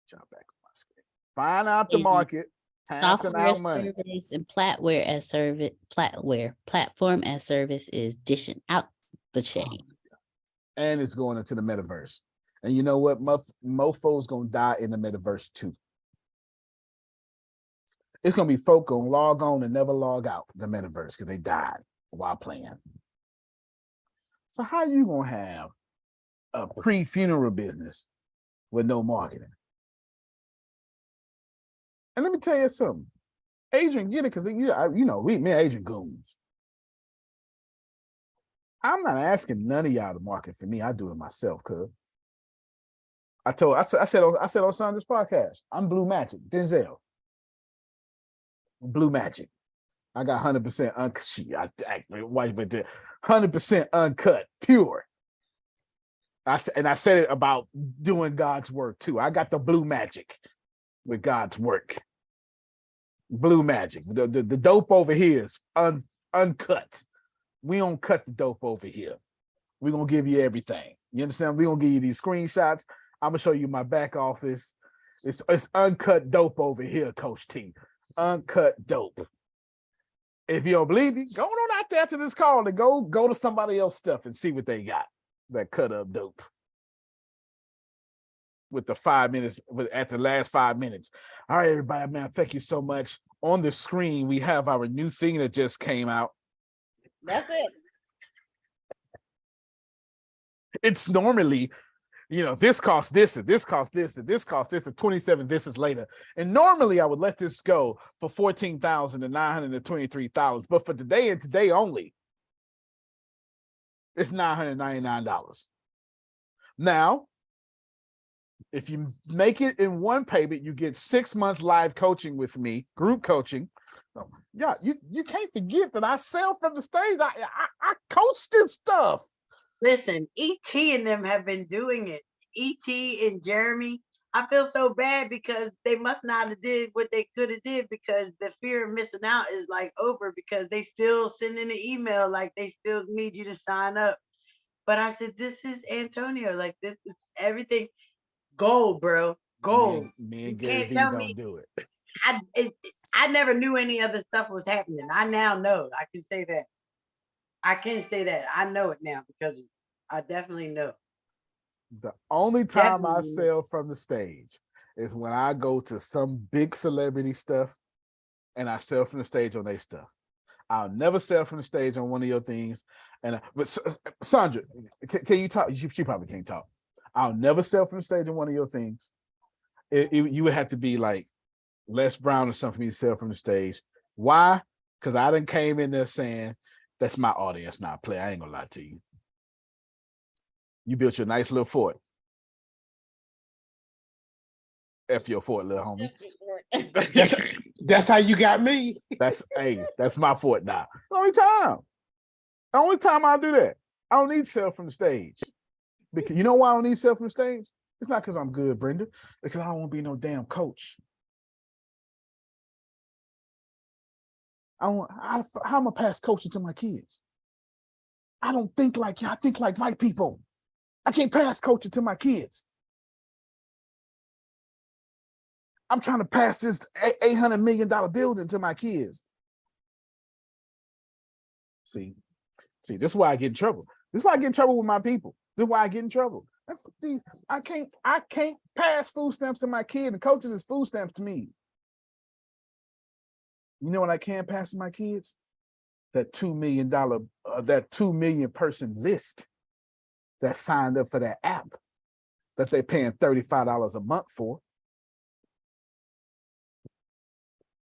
Jump back on my screen. Find out the market passing Software out money. service and platform as service is dishing out the chain. And it's going into the metaverse. And you know what? Mofo's gonna die in the metaverse too. It's gonna be folk gonna log on and never log out the metaverse because they died while playing. So how you gonna have a pre-funeral business with no marketing? And let me tell you something. Adrian, get it, because me and Adrian goons. I'm not asking none of y'all to market for me. I do it myself, cuz. I said on Sandra's podcast, I'm Blue Magic, Denzel. Blue Magic. I got 100% uncut. 100% uncut, pure. I said it about doing God's work too. I got the blue magic with God's work. Blue magic. The dope over here is uncut. We don't cut the dope over here. We're gonna give you everything. You understand? We're gonna give you these screenshots. I'm gonna show you my back office. It's uncut dope over here, Coach T. Uncut dope. If you don't believe me, go on out there after this call and go to somebody else's stuff and see what they got. That cut up dope. With the 5 minutes, at the last 5 minutes. All right, everybody, man, thank you so much. On the screen, we have our new thing that just came out. That's it. It's normally, this costs this, and this costs this, and this costs this, and 27 this is later. And normally I would let this go for $14,923. But for today and today only, it's $999. Now, if you make it in one payment, you get 6 months live coaching with me, group coaching. So, yeah, you can't forget that I sell from the stage. I coach this stuff. Listen, ET and them have been doing it. ET and Jeremy, I feel so bad because they must not have did what they could have did, because the fear of missing out is like over, because they still sending an email like they still need you to sign up. But I said, this is Antonio. Like, this is everything. Gold, bro. Gold. Me and you Gary can't V tell don't me. do it. I never knew any other stuff was happening. I now know. I can say that. I know it now because I definitely know. The only time I Definitely. sell from the stage is when I go to some big celebrity stuff and I sell from the stage on their stuff. I'll never sell from the stage on one of your things. But Sandra, can you talk? She probably can't talk. I'll never sell from the stage on one of your things. You would have to be like Les Brown or something for me to sell from the stage. Why? Because I done came in there saying, that's my audience, not play. I ain't gonna lie to you. You built your nice little fort. F your fort, little homie. That's how you got me. That's my fort now. The only time I'll do that. I don't need to sell from the stage. Because you know why I don't need to sell from the stage? It's not because I'm good, Brenda. Because I don't want to be no damn coach. How am I gonna pass coaching to my kids? I don't think like you. I think like white people. I can't pass coaching to my kids. I'm trying to pass this $800 million building to my kids. See, this is why I get in trouble. This is why I get in trouble with my people. This is why I get in trouble. I can't pass food stamps to my kid, and coaches is food stamps to me. You know what I can pass to my kids? That $2 million, that 2 million person list that signed up for that app that they're paying $35 a month for.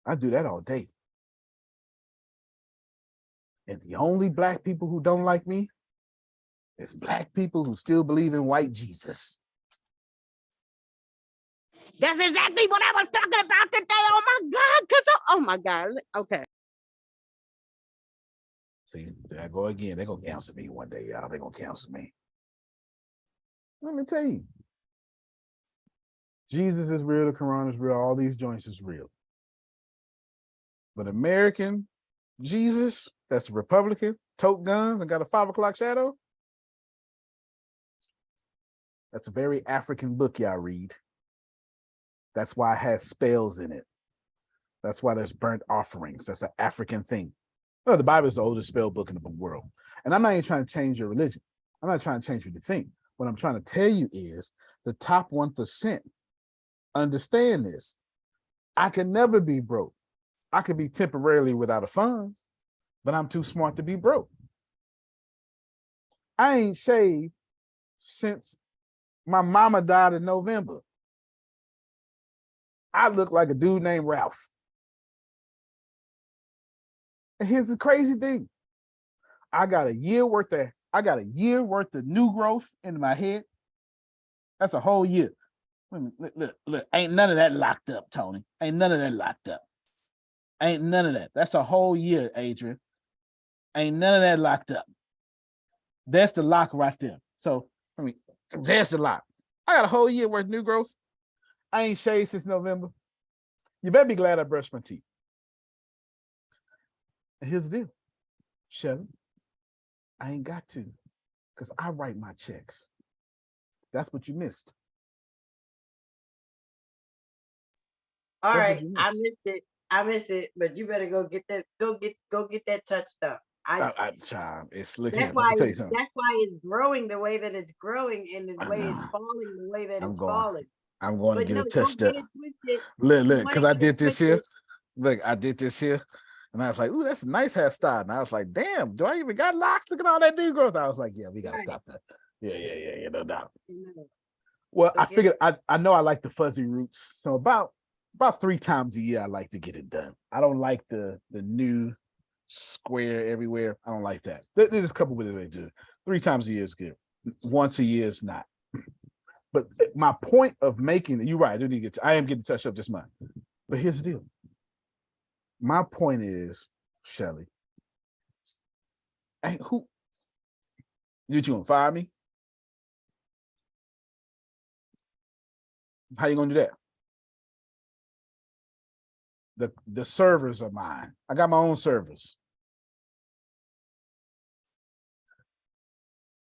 I do that all day. And the only black people who don't like me is black people who still believe in white Jesus. That's exactly what I was talking about today. Oh my God. Oh my God. Okay. See, there I go again. They're going to cancel me one day, y'all. They're going to cancel me. Let me tell you. Jesus is real. The Quran is real. All these joints is real. But American Jesus, that's a Republican, tote guns and got a 5 o'clock shadow. That's a very African book y'all read. That's why it has spells in it. That's why there's burnt offerings. That's an African thing. Well, the Bible is the oldest spell book in the world. And I'm not even trying to change your religion. I'm not trying to change what you think. What I'm trying to tell you is the top 1% understand this. I can never be broke. I could be temporarily without a funds, but I'm too smart to be broke. I ain't shaved since my mama died in November. I look like a dude named Ralph. And here's the crazy thing. I got a year worth of new growth in my head. That's a whole year. Look, ain't none of that locked up, Tony. Ain't none of that locked up. Ain't none of that. That's a whole year, Adrian. Ain't none of that locked up. That's the lock right there. So, there's the lock. I got a whole year worth of new growth. I ain't shaved since November. You better be glad I brushed my teeth. And here's the deal, Shelly. I ain't got to, because I write my checks. That's what you missed. All right, I missed it, but you better go get that. Go get that touch stuff. It's look That's here. why. Let me tell you something. That's why it's growing the way that it's growing, and the way it's falling the way that it's falling. I'm going But to get no, it touched up. Look, Because I did this here. Look, I did this here. And I was like, ooh, that's a nice hairstyle. And I was like, damn, do I even got locks? Look at all that new growth. I was like, yeah, we got to stop that. Yeah, no doubt. Well, I figured I know I like the fuzzy roots. So about 3 times a year, I like to get it done. I don't like the new square everywhere. I don't like that. There's a couple with it they do. 3 times a year is good. Once a year is not. But my point of making it, you're right. I am getting touched up this month. But here's the deal. My point is, Shelly, you gonna fire me? How you gonna do that? The servers are mine. I got my own servers.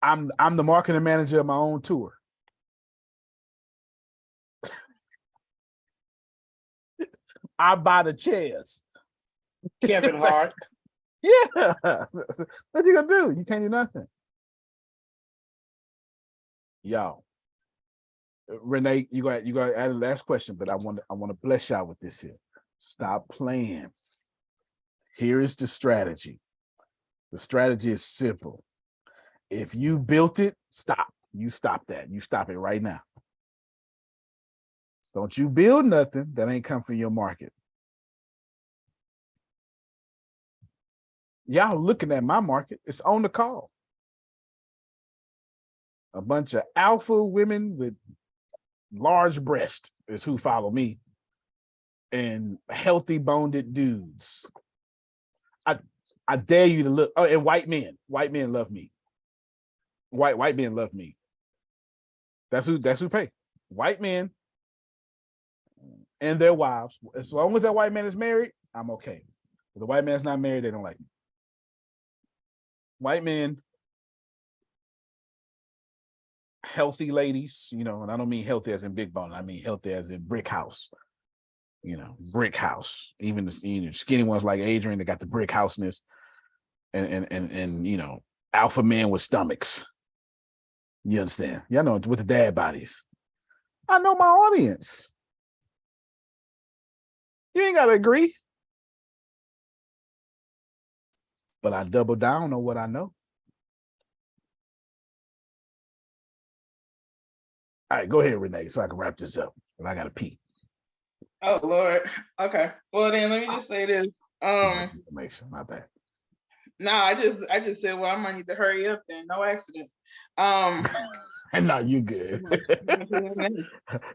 I'm the marketing manager of my own tour. I buy the chairs. Kevin Hart. Yeah. What you gonna do? You can't do nothing. Y'all. Renee, you got to add a last question, but I want to bless y'all with this here. Stop playing. Here is the strategy. The strategy is simple. If you built it, stop. You stop that. You stop it right now. Don't you build nothing that ain't come from your market. Y'all looking at my market. It's on the call. A bunch of alpha women with large breasts is who follow me, and healthy boned dudes. I dare you to look. Oh, and white men. White men love me. White men love me. That's who pay. White men and their wives. As long as that white man is married, I'm okay. If the white man's not married, they don't like me. White men, healthy ladies, and I don't mean healthy as in big bone. I mean healthy as in brick house. Brick house. Even the skinny ones like Adrian, they got the brick houseness, and alpha men with stomachs. You understand? Y'all know, with the dad bodies. I know my audience. You ain't gotta agree. But I double down on what I know. All right, go ahead, Renee, so I can wrap this up. But I gotta pee. Oh Lord. Okay. Well then let me just say this. Too much information. My bad. No, I just said, well, I might need to hurry up then. No accidents. And now you good.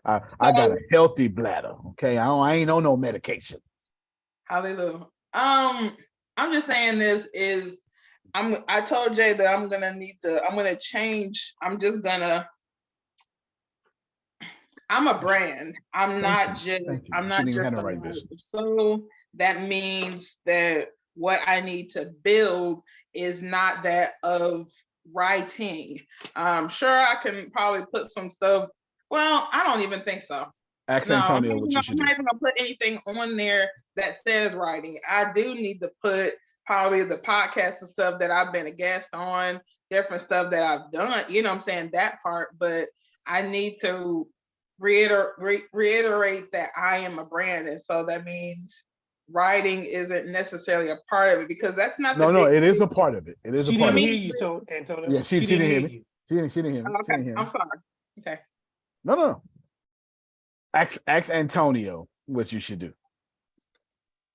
I So, got a healthy bladder. Okay, I ain't on no medication. hallelujah. I'm just saying this is I told Jay that I'm gonna change. I'm a brand. I'm not just a so that means that what I need to build is not that of writing. Sure, I can probably put some stuff. Well, I don't even think so. Ask Antonio what you should do. I'm not even gonna put anything on there that says writing. I do need to put probably the podcast and stuff that I've been a guest on, different stuff that I've done, you know what I'm saying, that part, but I need to reiterate that I am a brand. And so that means writing isn't necessarily a part of it because that's not no, it is a part of it. It is she a part didn't of hear it. you, Antonio. Yeah, she didn't hear me. She didn't hear me. Okay, I'm sorry. Okay. No. Ask Antonio what you should do.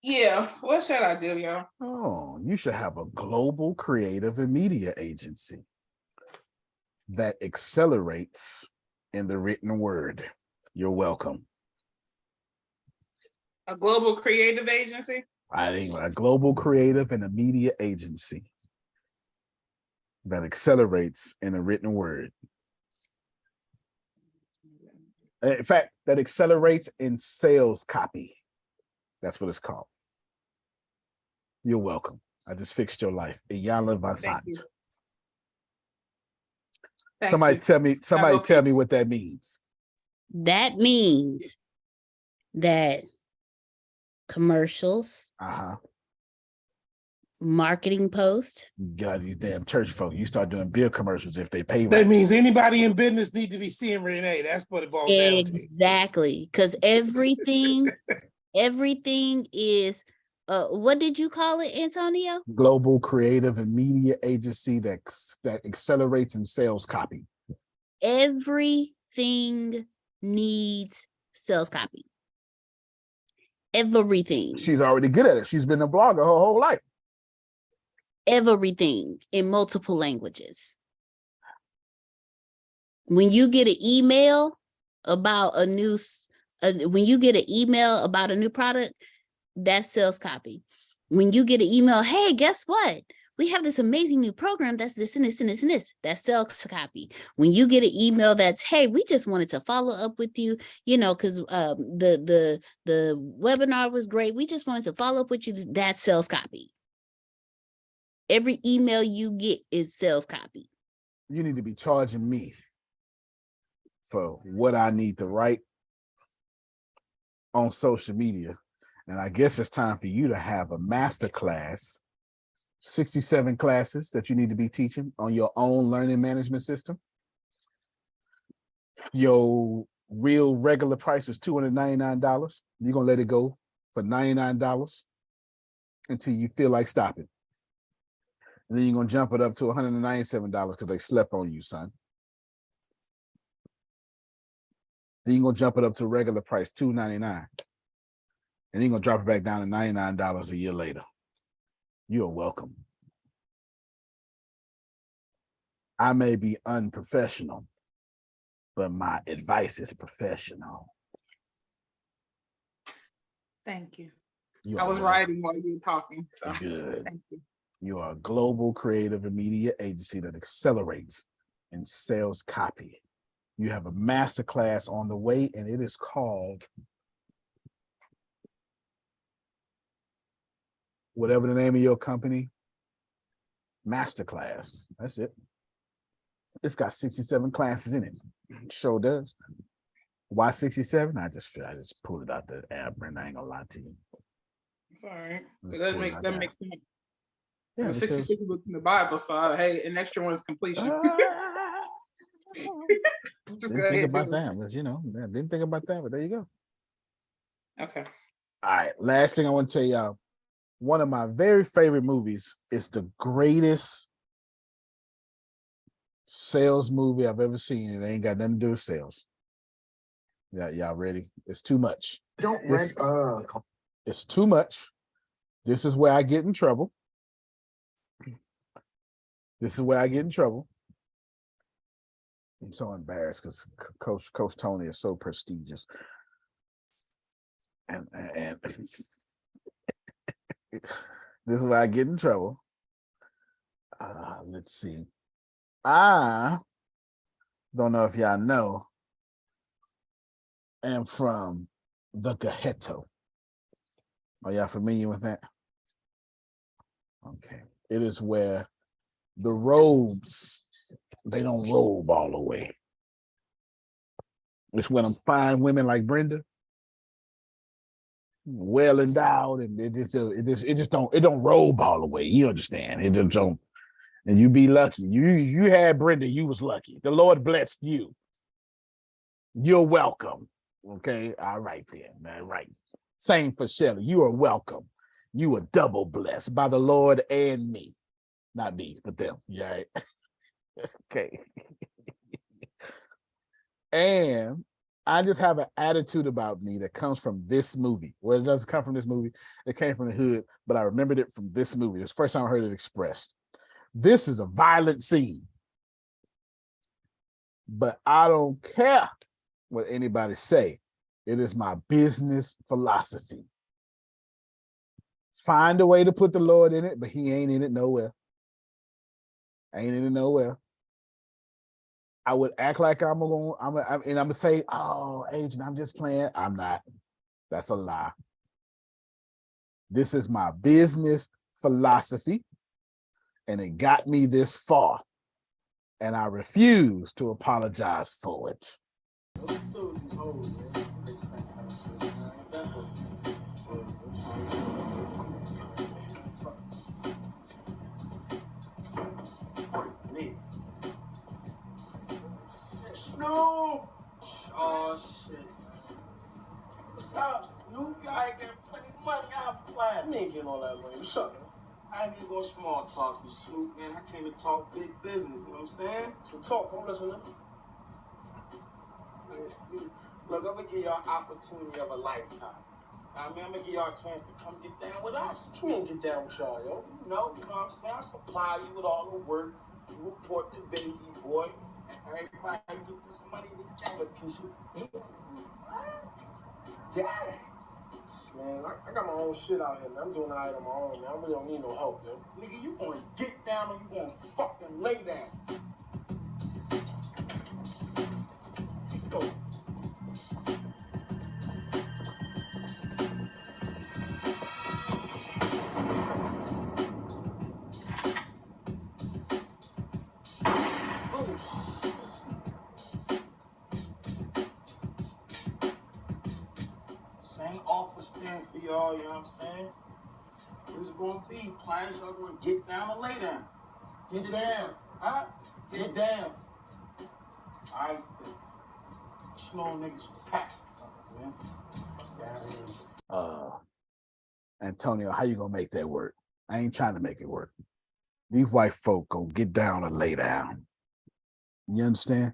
Yeah, what should I do, y'all? Oh, you should have a global creative and media agency that accelerates in the written word. You're welcome. A global creative agency? I think a global creative and a media agency that accelerates in the written word. In fact, that accelerates in sales copy. That's what it's called. You're welcome. I just fixed your life. Iyala Vasant. Somebody tell me what that means. That means that commercials, marketing post. God, these damn church folk, you start doing bill commercials if they pay right. That means anybody in business need to be seeing Renee. That's what it boils down to. Exactly. Because everything is what did you call it, Antonio? Global creative and media agency that accelerates in sales copy. Everything needs sales copy. Everything. She's already good at it. She's been a blogger her whole life. Everything in multiple languages. When you get an email about a new product, that's sales copy. When you get an email, hey, guess what? We have this amazing new program that's this and this and this and this. That's sales copy. When you get an email that's, hey, we just wanted to follow up with you, because the webinar was great. We just wanted to follow up with you. That's sales copy. Every email you get is sales copy. You need to be charging me for what I need to write on social media. And I guess it's time for you to have a master class, 67 classes that you need to be teaching on your own learning management system. Your real regular price is $299. You're going to let it go for $99 until you feel like stopping. And then you're going to jump it up to $197 because they slept on you, son. Then you're going to jump it up to regular price, $299. And you're going to drop it back down to $99 a year later. You're welcome. I may be unprofessional, but my advice is professional. Thank you. You I was welcome. writing while you were talking. So good. Thank you. You are a global creative and media agency that accelerates in sales copy. You have a masterclass on the way, and it is called whatever the name of your company, Masterclass. That's it. It's got 67 classes in it. Sure does. Why 67? I just pulled it out the app, and I ain't gonna lie to you. It's all right. That makes sense. Yeah, 66 books in the Bible, so hey, an extra one is completion. Didn't think about that, but didn't think about that, but there you go. Okay. All right. Last thing I want to tell y'all. One of my very favorite movies is the greatest sales movie I've ever seen. It ain't got nothing to do with sales. Yeah, y'all ready? It's too much. It's too much. This is where I get in trouble. This is where I get in trouble. I'm so embarrassed because Coach Tony is so prestigious. And this is where I get in trouble. Let's see. I don't know if y'all know, am from the Ghetto. Are y'all familiar with that? Okay. It is where the robes, they don't robe all the way. It's when I'm fine women like Brenda, well endowed, and it just don't robe all the way. You understand? It just don't. And you be lucky. You had Brenda, you was lucky. The Lord blessed you. You're welcome. Okay. All right then. All right. Same for Shelley. You are welcome. You are double blessed by the Lord and me. Not me, but them. Yeah. Right? Okay. And I just have an attitude about me that comes from this movie. Well, it doesn't come from this movie. It came from the hood, but I remembered it from this movie. It's the first time I heard it expressed. This is a violent scene, but I don't care what anybody say. It is my business philosophy. Find a way to put the Lord in it, but he ain't in it nowhere. Ain't in it nowhere. I would act like I'm gonna say, oh, agent, I'm just playing. I'm not. That's a lie. This is my business philosophy, and it got me this far, and I refuse to apologize for it. Snoop! Oh shit. What's up, Snoop? I ain't getting plenty of money. I'm playing. You ain't getting all that money. What's up, man? I ain't even going small talk with Snoop, man. I came to talk big business, you know what I'm saying? So talk, I'm listening. Look, I'm gonna give y'all an opportunity of a lifetime. I mean, I'm gonna give y'all a chance to come get down with us. You ain't get down with y'all, yo. You know what I'm saying? I supply you with all the work. You report the baby boy. And everybody get this money together, cause you yeah. Man, I got my own shit out here, man. I'm doing all right on my own, man. I really don't need no help, yo. Nigga, you gonna get down or you gonna fucking lay down? Go. Same offer stand for y'all, you know what I'm saying? What's gonna be? Clients are gonna get down or lay down. Get it down. Huh? Get it down. Alright. Small niggas pack. Antonio, how you gonna make that work? I ain't trying to make it work. These white folk gonna get down or lay down. You understand?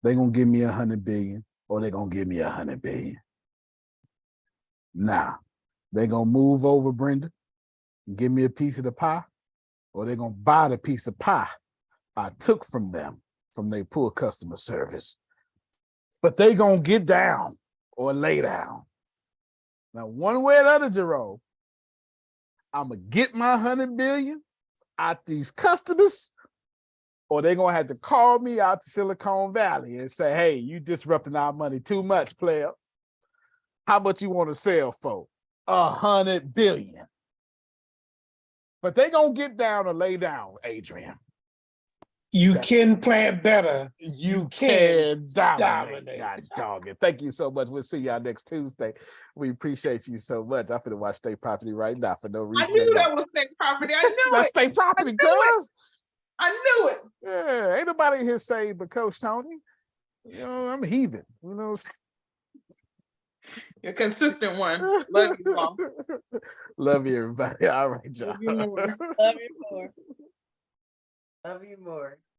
They gonna give me 100 billion or they gonna give me 100 billion. Now, they gonna move over, Brenda, and give me a piece of the pie, or they gonna buy the piece of pie I took from them from their poor customer service. But they gonna get down or lay down. Now, one way or the other, Jerome, I'm gonna get my 100 billion out these customers, or they're gonna have to call me out to Silicon Valley and say, hey, you disrupting our money too much, player. How much you want to sell for? 100 billion. But they gonna get down or lay down, Adrian. You can plan better. You can dominate. God dog it. Thank you so much. We'll see y'all next Tuesday. We appreciate you so much. I'm finna watch State Property right now for no reason. I knew that was State Property. I knew That's it. State Property, girls. I knew it. Yeah, ain't nobody in here saved but Coach Tony. You know, I'm heathen. You know. You're a consistent one. Love you all. Love you, everybody. All right, y'all. Love you more. Love you more. Love you more.